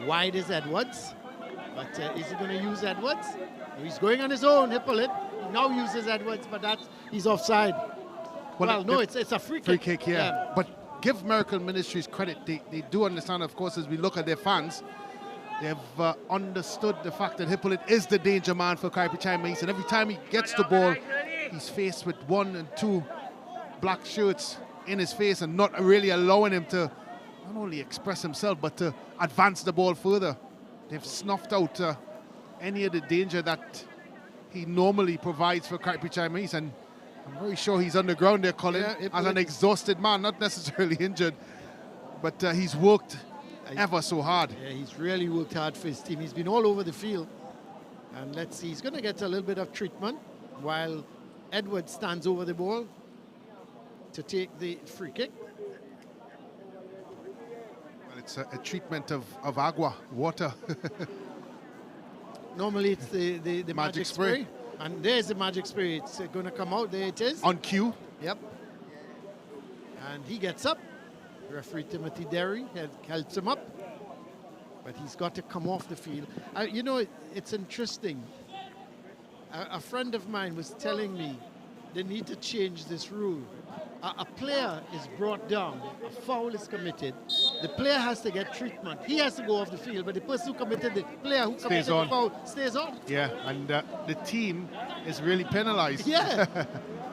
Wide is Edwards. But is he going to use Edwards? He's going on his own, Hippolyte. He now uses Edwards, but he's offside. Well, no, it's a free kick. Free kick, yeah. But give Miracle Ministries credit. They do understand, of course, as we look at their fans, they've understood the fact that Hippolyte is the danger man for Carapichaima East. And every time he gets the ball, he's faced with 1 and 2 black shirts in his face and not really allowing him to not only express himself, but to advance the ball further. They've snuffed out any of the danger that he normally provides for Carapichaima East. And I'm very sure he's on the ground there, Colin, as an exhausted man, not necessarily injured, but he's worked ever so hard. Yeah, he's really worked hard for his team. He's been all over the field. And let's see, he's going to get a little bit of treatment while Edwards stands over the ball to take the free kick. Well, it's a treatment of agua, water. Normally it's the magic spray. And there's the magic spray. It's going to come out. There it is. On cue. Yep. And he gets up. Referee Timothy Derry helps him up. But he's got to come off the field. You know, it's interesting. A friend of mine was telling me they need to change this rule. A player is brought down, a foul is committed, the player has to get treatment. He has to go off the field, but the person who committed the player who committed the foul stays on. Yeah, and the team is really penalized. Yeah.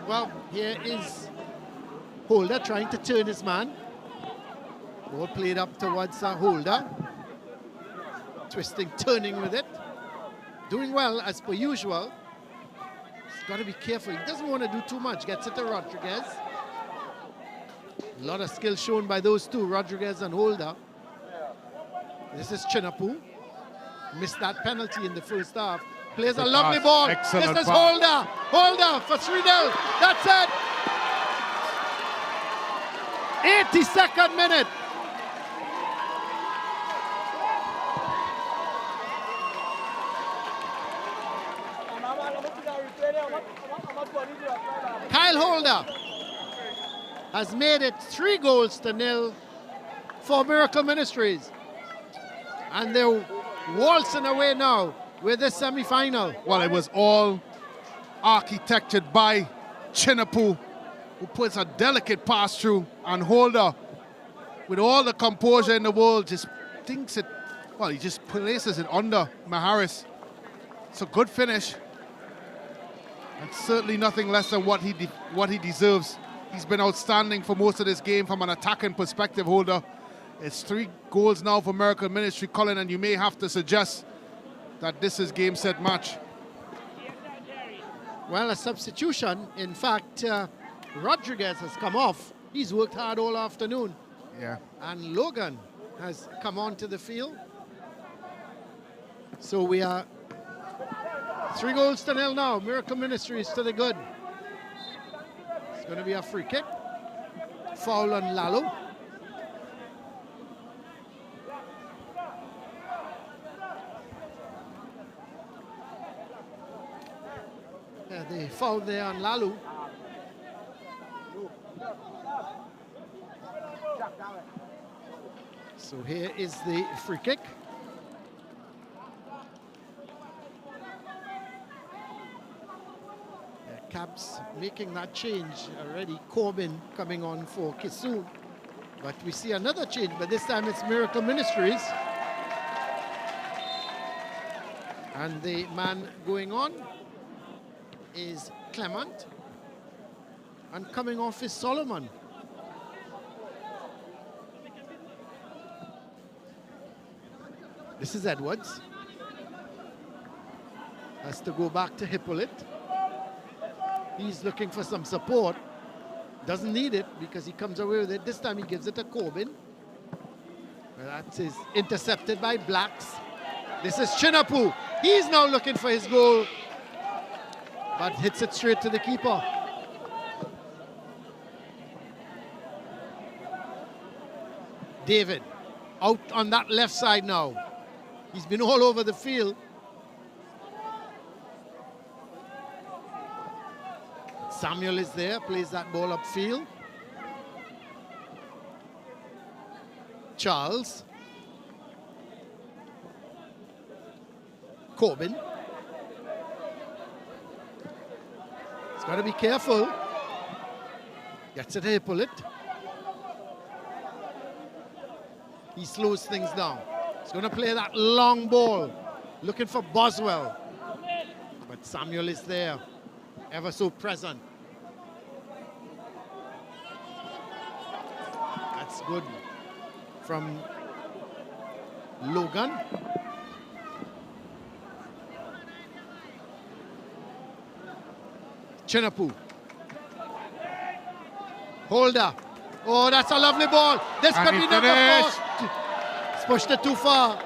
Well, here is Holder trying to turn his man. Ball played up towards Holder. Twisting, turning with it. Doing well as per usual. He's got to be careful. He doesn't want to do too much. Gets it to Rodriguez. A lot of skill shown by those two, Rodriguez and Holder. This is Chinapu. Missed that penalty in the first half. Plays a lovely ball. Excellent this is pass. Holder. Holder for 3-0. That's it. 82nd minute. Kyle Holder has made it 3-0 for Miracle Ministries. And they're waltzing away now with the semi-final. Well, it was all architected by Chinapu, who puts a delicate pass through, and Holder, with all the composure in the world, just thinks it, well, he just places it under Maharis. It's a good finish. And certainly nothing less than what he deserves. He's been outstanding for most of this game from an attacking perspective, Holder. It's 3 goals now for Miracle Ministry, Colin, and you may have to suggest that this is game, set, match. Well, a substitution. In fact, Rodriguez has come off. He's worked hard all afternoon. Yeah. And Logan has come onto the field. So we are 3-0 now. Miracle Ministries to the good. It's going to be a free kick. Foul on Lalo. Yeah, they foul there on Lalu. So here is the free kick. Cabs making that change already. Corbin coming on for Kisoon. But we see another change, but this time it's Miracle Ministries. And the man going on is Clement. And coming off is Solomon. This is Edwards. Has to go back to Hippolyte. He's looking for some support. Doesn't need it because he comes away with it. This time he gives it to Corbin. Well, that is intercepted by Blacks. This is Chinapu. He's now looking for his goal, but hits it straight to the keeper. David out on that left side now. He's been all over the field. Samuel is there, plays that ball upfield. Charles. Corbin. He's got to be careful. Gets it to Hippolyte. He slows things down. He's going to play that long ball, looking for Boswell. But Samuel is there, ever so present. That's good from Logan. Chinapu. Holder. Oh, that's a lovely ball. This could be number 4. It's pushed it too far.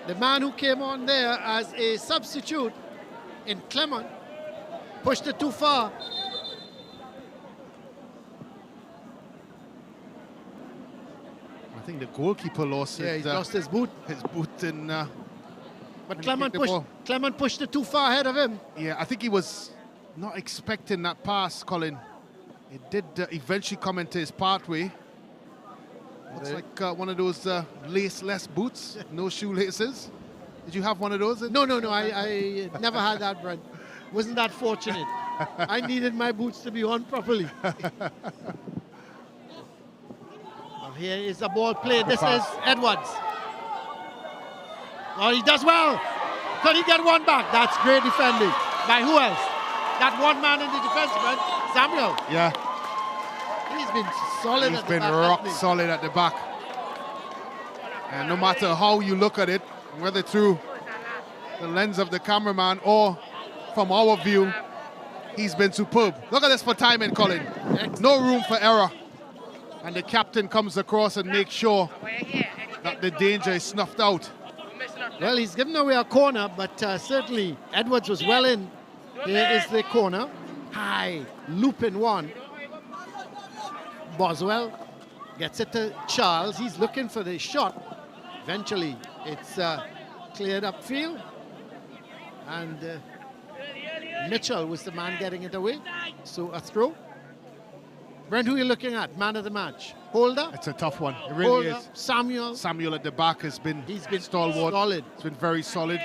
The man who came on there as a substitute in Clement pushed it too far. I think the goalkeeper lost it. Yeah, he lost his boot. His boot in... But Clement pushed it too far ahead of him. Yeah, I think he was not expecting that pass, Colin. It did eventually come into his pathway. Looks like one of those laceless boots, no shoelaces. Did you have one of those? No, I never had that, Brent. Wasn't that fortunate. I needed my boots to be on properly. Well, here is the ball played. This is Edwards. Oh, he does well. Could he get one back? That's great defending. By who else? That one man in the defense, Brent. Samuel. Yeah. He's been solid He's at been the back. rock solid at the back. And no matter how you look at it, whether through the lens of the cameraman or from our view, he's been superb. Look at this for timing, Colin. No room for error. And the captain comes across and makes sure that the danger is snuffed out. Well, he's given away a corner, but certainly Edwards was well in. Here is the corner. High, looping one. Boswell gets it to Charles. He's looking for the shot. Eventually, it's cleared upfield. And Mitchell was the man getting it away. So a throw. Brent, who are you looking at? Man of the match. Holder? It's a tough one. It really Holder, is. Samuel. Samuel at the back has been stalwart. Solid. It's been very solid.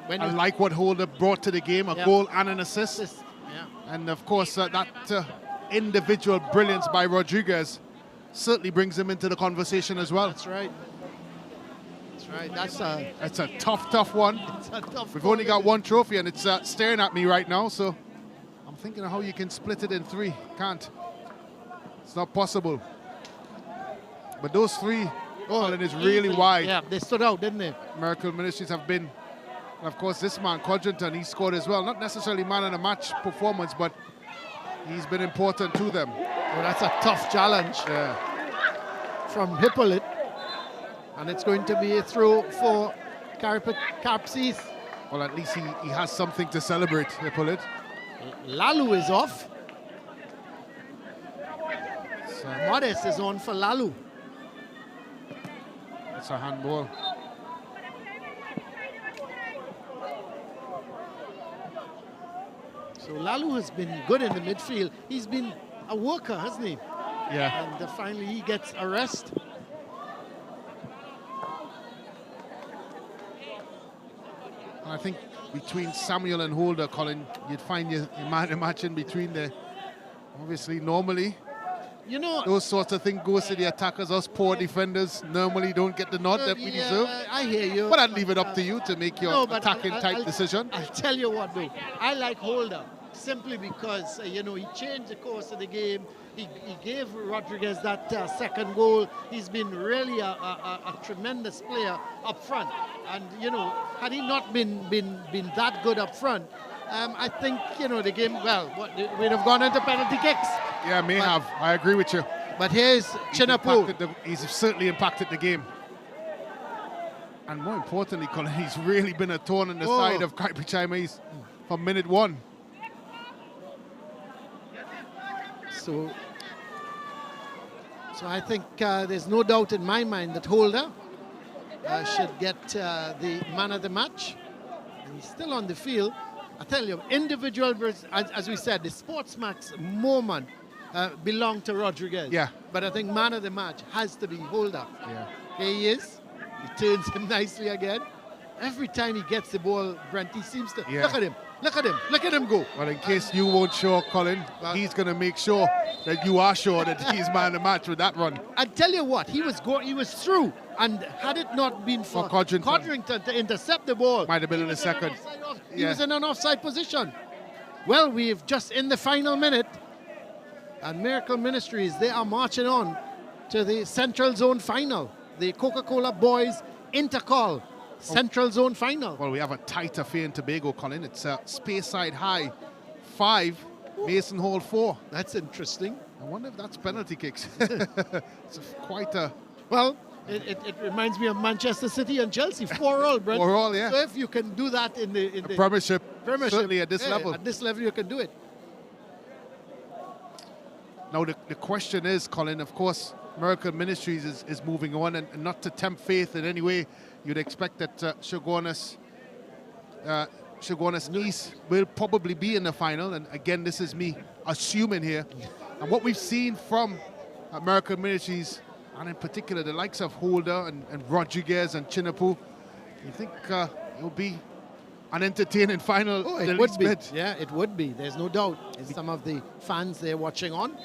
When I like what Holder brought to the game, a goal and an assist. Yeah. And of course, that individual brilliance by Rodriguez certainly brings him into the conversation as well. That's right. That's right. That's a tough one. It's a tough We've only got one trophy and it's staring at me right now, so I'm thinking of how you can split it in three. Can't. It's not possible. But those three, Colin, is really wide. Yeah, they stood out, didn't they? Miracle Ministries have been, of course, this man, Codrington, he scored as well. Not necessarily man of the match performance, but he's been important to them. Well, that's a tough challenge from Hippolyte. And it's going to be a throw for Carapichaima. Well, at least he has something to celebrate, Hippolyte. Lalu is off. Modest is on for Lalu. It's a handball. So Lalu has been good in the midfield. He's been a worker, hasn't he? Yeah. And finally he gets a rest. I think between Samuel and Holder, Colin, you'd find your man a match in between there. Obviously, normally, you know, those sorts of things goes to the attackers. Us poor defenders normally don't get the nod that we deserve. I hear you. But I'd leave it up to you to make your attacking type decision. I'll tell you what, though. I like Holder simply because, you know, he changed the course of the game. He gave Rodriguez that second goal. He's been really a tremendous player up front. And, you know, had he not been that good up front, I think, you know, the game, well, we'd have gone into penalty kicks. Yeah, may have. I agree with you. But here's Chinapo. He's certainly impacted the game. And more importantly, Colin, he's really been a thorn in the side of Carapichaima from minute one. So I think there's no doubt in my mind that Holder should get the man of the match. And he's still on the field. I tell you, individual, as we said, the SportsMax moment belonged to Rodriguez. Yeah. But I think man of the match has to be Holder. Yeah. Here he is. He turns him nicely again. Every time he gets the ball, Brent, he seems to... Yeah. Look at him. Look at him. Look at him go. Well, in case you weren't sure, Colin, he's going to make sure that you are sure that he's man of the match with that run. I tell you what, he was through. And had it not been for Codrington to intercept the ball, might have been in a second. He was in an offside position. Well, we've just in the final minute. And Miracle Ministries, they are marching on to the Central Zone final. The Coca-Cola Boys Intercol Central Zone final. Well, we have a tight affair in Tobago, Colin. It's Speyside High 5, Mason Hall 4. That's interesting. I wonder if that's penalty kicks. It's quite a... Well, it reminds me of Manchester City and Chelsea, 4-4, Brent. 4-4, yeah. So if you can do that in the Premiership, certainly at this level. At this level, you can do it. Now, the question is, Colin, of course, Miracle Ministries is moving on, and not to tempt faith in any way, you'd expect that Shogunas East will probably be in the final. And again, this is me assuming here. And what we've seen from American Ministries, and in particular the likes of Holder and Rodriguez and Chinapu, you think it will be an entertaining final? Oh, it would be. Yeah, it would be. There's no doubt. It's some of the fans there watching on.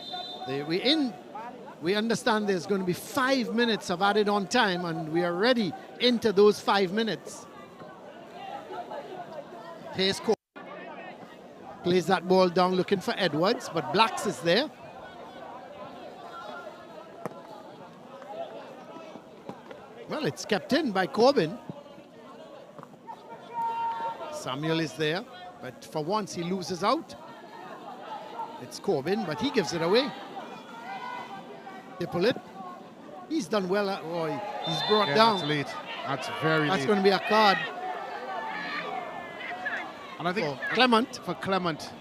We understand there's going to be 5 minutes of added on time, and we are ready into those 5 minutes. Here's Coca. Plays that ball down looking for Edwards, but Blacks is there. Well, it's kept in by Corbin. Samuel is there, but for once he loses out. It's Corbin, but he gives it away. Hippolyte, he's done well. He's brought down. That's late. That's very That's late. going to be a card. And I think for Clement. For Clement.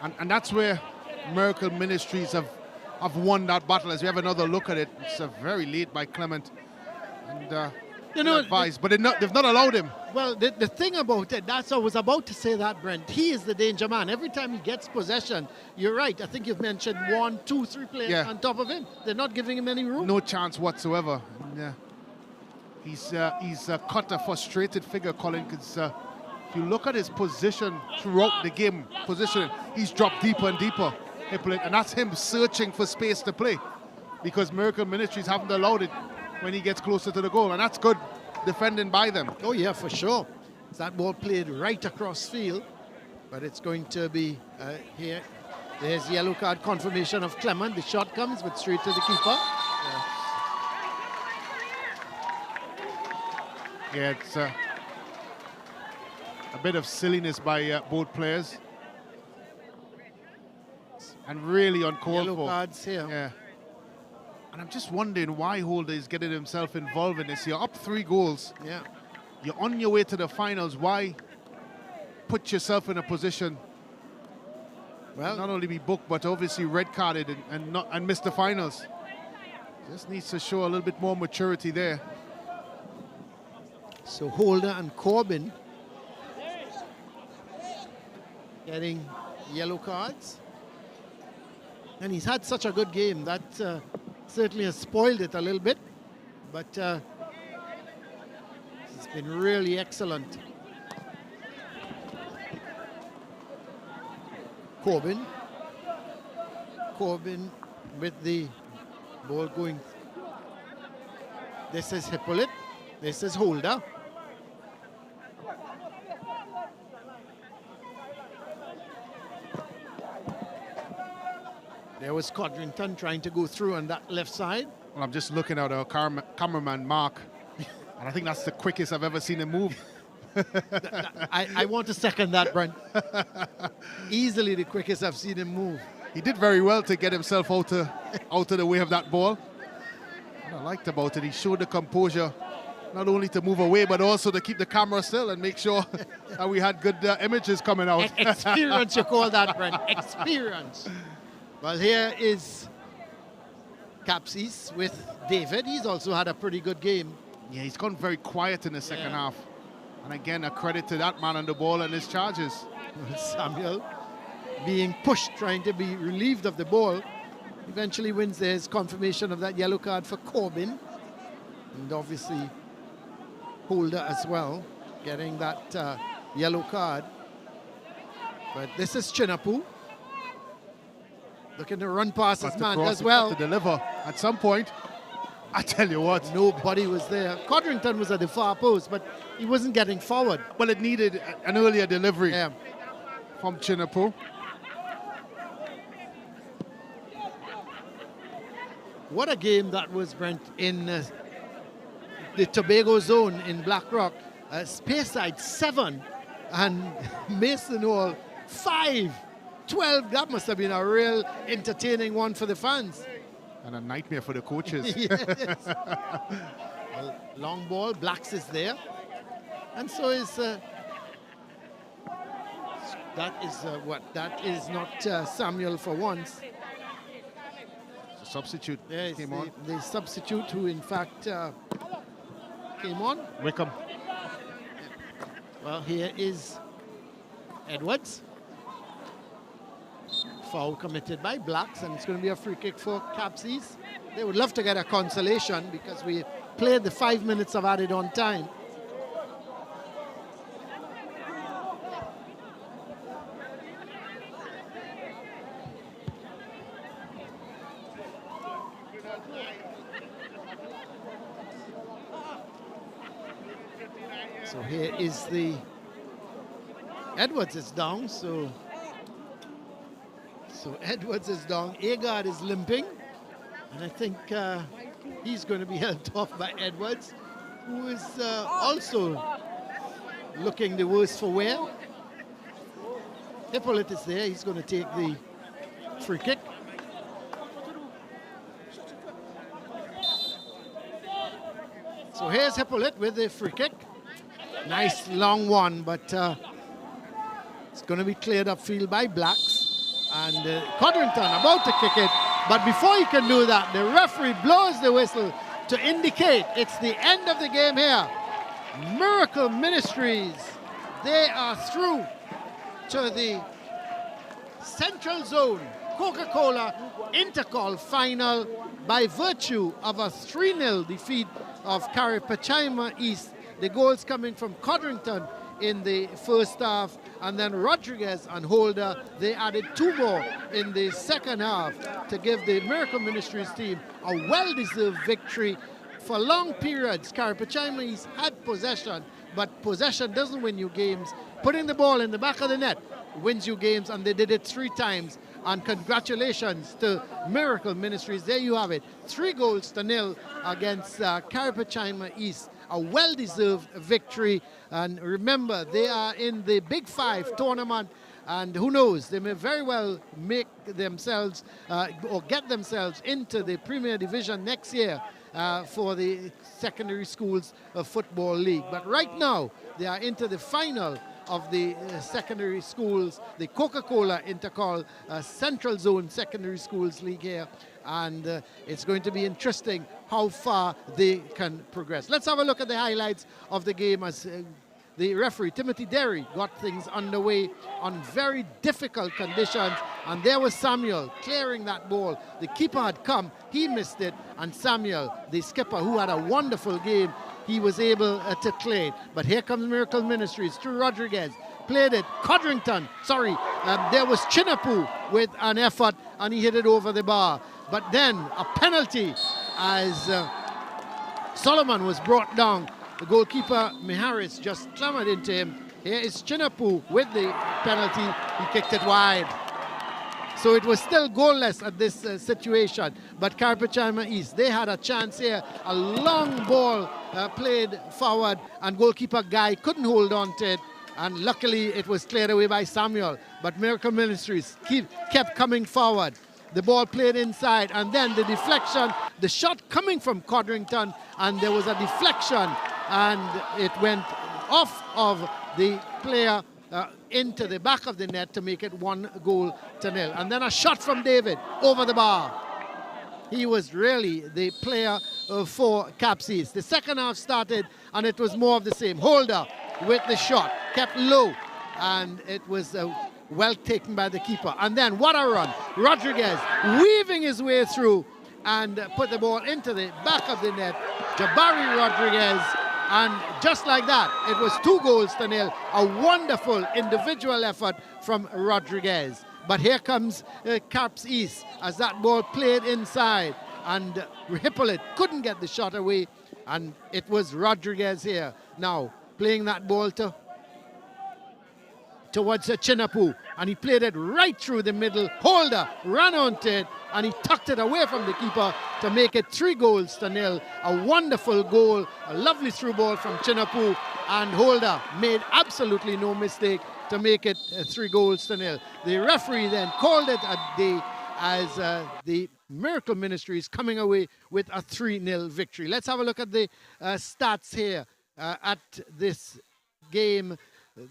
And that's where Miracle Ministries have won that battle. As we have another look at it, it's very late by Clement. And you know, advised, but they've not allowed him. Well, the thing about it, I was about to say that, Brent. He is the danger man. Every time he gets possession, you're right. I think you've mentioned 1, 2, 3 players on top of him. They're not giving him any room. No chance whatsoever. And, he's cut a frustrated figure, Colin, because if you look at his position throughout the game, he's dropped deeper and deeper, and that's him searching for space to play, because Miracle Ministries haven't allowed it when he gets closer to the goal, and that's good defending by them. Oh yeah, for sure. That ball played right across field, but it's going to be here. There's yellow card confirmation of Clement. The shot comes, but straight to the keeper. Yeah, it's a bit of silliness by both players, and really uncalled for. Yellow cards here. Yeah. And I'm just wondering why Holder is getting himself involved in this. You're up 3 goals. Yeah. You're on your way to the finals. Why put yourself in a position, well, not only be booked, but obviously red carded and miss the finals? Just needs to show a little bit more maturity there. So Holder and Corbin getting yellow cards. And he's had such a good game that certainly has spoiled it a little bit, but it's been really excellent. Corbin with the ball going. This is Hippolyte, this is Holder. There was Codrington trying to go through on that left side. Well, I'm just looking at our cameraman, Mark, and I think that's the quickest I've ever seen him move. I want to second that, Brent. Easily the quickest I've seen him move. He did very well to get himself out of the way of that ball. What I liked about it, he showed the composure, not only to move away, but also to keep the camera still and make sure that we had good images coming out. Experience, you call that, Brent. Experience. Well, here is Capsis with David. He's also had a pretty good game. Yeah, he's gone very quiet in the second half. And again, a credit to that man on the ball and his charges. Samuel being pushed, trying to be relieved of the ball. Eventually wins. There's confirmation of that yellow card for Corbin. And obviously Holder as well, getting that yellow card. But this is Chinapu. Looking to run past his man as well. To deliver at some point. I tell you what. Nobody was there. Codrington was at the far post, but he wasn't getting forward. Well, it needed an earlier delivery from Chinapu. What a game that was, Brent, in the Tobago zone in Black Rock. Speyside 7 and Mason Hall 5. 12, that must have been a real entertaining one for the fans. And a nightmare for the coaches. Yes. Well, long ball, Blacks is there. And so is, that is not Samuel for once. The substitute came on. The substitute who in fact came on. Wickham. Well, here is Edwards. foul committed by Blacks, and it's going to be a free kick for Caps East. They would love to get a consolation because we played the 5 minutes of added on time. So here is the Edwards is down, so Edwards is down. Agard is limping, and I think he's going to be helped off by Edwards, who is also looking the worse for wear. Hippolyte is there. He's going to take the free kick. So here's Hippolyte with the free kick. Nice long one, but it's going to be cleared upfield by Blacks. And Codrington about to kick it. But before he can do that, the referee blows the whistle to indicate it's the end of the game here. Miracle Ministries, they are through to the Central Zone Coca-Cola Intercol final by virtue of a 3-0 defeat of Carapichaima East. The goals coming from Codrington in the first half, and then Rodriguez and Holder, they added 2 more in the second half to give the Miracle Ministries team a well-deserved victory. For long periods, Carapichaima East had possession, but possession doesn't win you games. Putting the ball in the back of the net wins you games, and they did it 3 times. And congratulations to Miracle Ministries. There you have it. 3-0 against Carapichaima East. A well-deserved victory. And remember, they are in the Big 5 tournament. And who knows, they may very well make themselves or get themselves into the Premier Division next year for the Secondary Schools Football League. But right now, they are into the final of the secondary schools, the Coca-Cola Intercol Central Zone Secondary Schools League here, and it's going to be interesting how far they can progress. Let's have a look at the highlights of the game as the referee, Timothy Derry, got things underway on very difficult conditions, and there was Samuel clearing that ball. The keeper had come, he missed it, and Samuel, the skipper, who had a wonderful game, he was able to clear it. But here comes Miracle Ministries through Rodriguez. Played it. Codrington, sorry. There was Chinapu with an effort, and he hit it over the bar. But then a penalty as Solomon was brought down. The goalkeeper, Miharis, just clambered into him. Here is Chinapu with the penalty. He kicked it wide. So it was still goalless at this situation. But Carapichaima East, they had a chance here. A long ball played forward, and goalkeeper Guy couldn't hold on to it. And luckily, it was cleared away by Samuel. But Miracle Ministries kept coming forward. The ball played inside, and then the deflection, the shot coming from Codrington, and there was a deflection, and it went off of the player into the back of the net to make it 1-0. And then a shot from David over the bar. He was really the player for Caps East. The second half started, and it was more of the same. Holder with the shot, kept low, and it was well taken by the keeper. And then what a run. Rodriguez weaving his way through and put the ball into the back of the net. Jabari Rodriguez, and just like that, it was 2-0. A wonderful individual effort from Rodriguez. But here comes Caps East as that ball played inside, and Hippolyte couldn't get the shot away, and it was Rodriguez here now playing that ball towards Chinapu, and he played it right through the middle. Holder ran onto it, and he tucked it away from the keeper to make it 3-0. A wonderful goal, a lovely through ball from Chinapu, and Holder made absolutely no mistake to make it 3-0. The referee then called it as the Miracle Ministries coming away with a 3-0 victory. Let's have a look at the stats here at this game.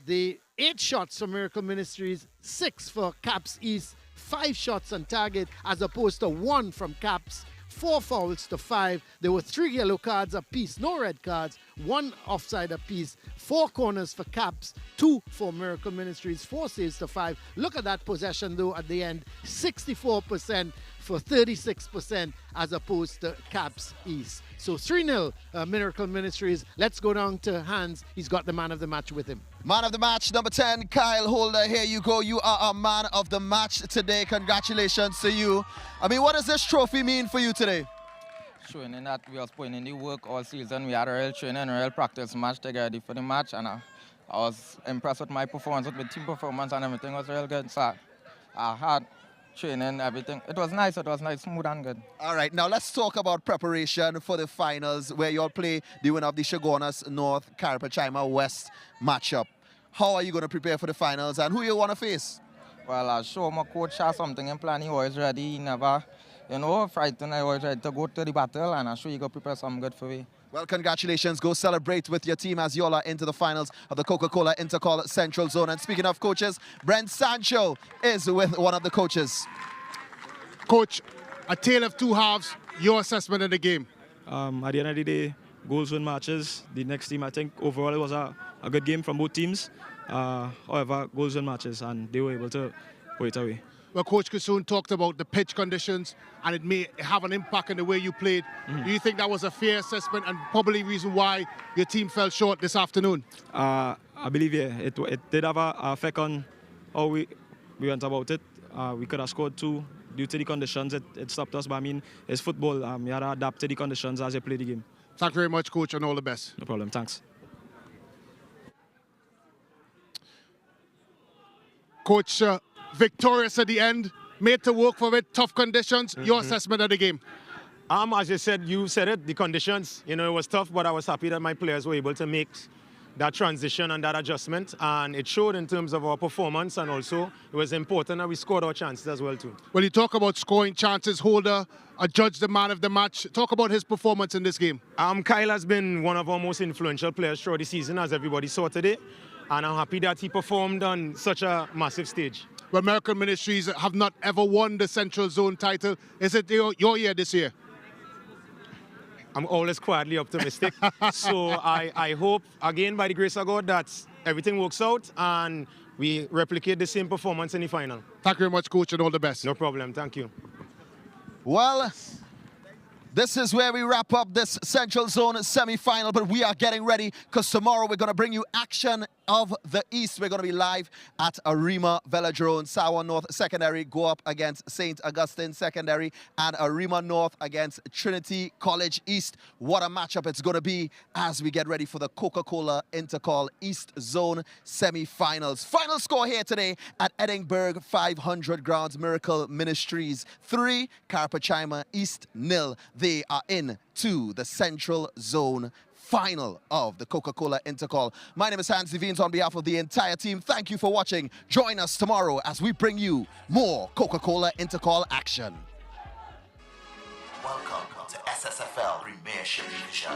The 8 shots for Miracle Ministries, 6 for Caps East, 5 shots on target as opposed to 1 from Caps. 4 fouls to 5. There were 3 yellow cards apiece, no red cards, 1 offside apiece, 4 corners for Caps, 2 for Miracle Ministries, 4 saves to 5. Look at that possession though at the end, 64% for 36% as opposed to Caps East. So 3-0 Miracle Ministries. Let's go down to Hans. He's got the man of the match with him. Man of the match, number 10, Kyle Holder. Here you go. You are a man of the match today. Congratulations to you. I mean, what does this trophy mean for you today? Showing in that we was putting in the work all season. We had a real training, a real practice match to get ready for the match. And I was impressed with my performance, with the team performance, and everything was real good. So I had training, everything. It was nice, smooth and good. All right, now let's talk about preparation for the finals where you'll play the winner of the Chaguanas North, Carapichaima West matchup. How are you going to prepare for the finals and who you want to face? Well, I show my coach has something in plan. He always ready. He never, frightened. I always ready to go to the battle, and I'm sure he go prepare something good for me. Well, congratulations. Go celebrate with your team as you all are into the finals of the Coca-Cola Intercol Central Zone. And speaking of coaches, Brent Sancho is with one of the coaches. Coach, a tale of 2 halves, your assessment of the game. At the end of the day, goals win matches. The next team, I think, overall it was a good game from both teams. However, goals win matches, and they were able to put it away. Well, Coach Kassoon talked about the pitch conditions, and it may have an impact on the way you played. Do you think that was a fair assessment and probably reason why your team fell short this afternoon? I believe, yeah, it did have an effect on how we went about it. We could have scored 2 due to the conditions. It stopped us, but I mean, it's football. You had to adapt to the conditions as you play the game. Thank you very much, Coach, and all the best. No problem, thanks. Coach, victorious at the end, made to work for it, tough conditions. Your assessment of the game? As you said it, the conditions, it was tough, but I was happy that my players were able to make that transition and that adjustment, and it showed in terms of our performance, and also it was important that we scored our chances as well too. Well, you talk about scoring chances. Holder adjudged the man of the match. Talk about his performance in this game. Kyle has been one of our most influential players throughout the season, as everybody saw today, and I'm happy that he performed on such a massive stage. Well, Miracle Ministries have not ever won the Central Zone title. Is it your year this year? I'm always quietly optimistic. So I hope, again, by the grace of God, that everything works out and we replicate the same performance in the final. Thank you very much, Coach, and all the best. No problem. Thank you. Well, this is where we wrap up this Central Zone semi-final, but we are getting ready because tomorrow we're going to bring you action of the East. We're going to be live at Arima Velodrome. Sawa North Secondary go up against St. Augustine Secondary, and Arima North against Trinity College East. What a matchup it's going to be as we get ready for the Coca-Cola Intercol East Zone semi-finals. Final score here today at Edinburgh 500 grounds. Miracle Ministries 3, Carapichaima East 0. They are in to the Central Zone final of the Coca-Cola Intercol. My name is Hans Devines on behalf of the entire team. Thank you for watching. Join us tomorrow as we bring you more Coca-Cola Intercol action. Welcome to SSFL Premiership Division.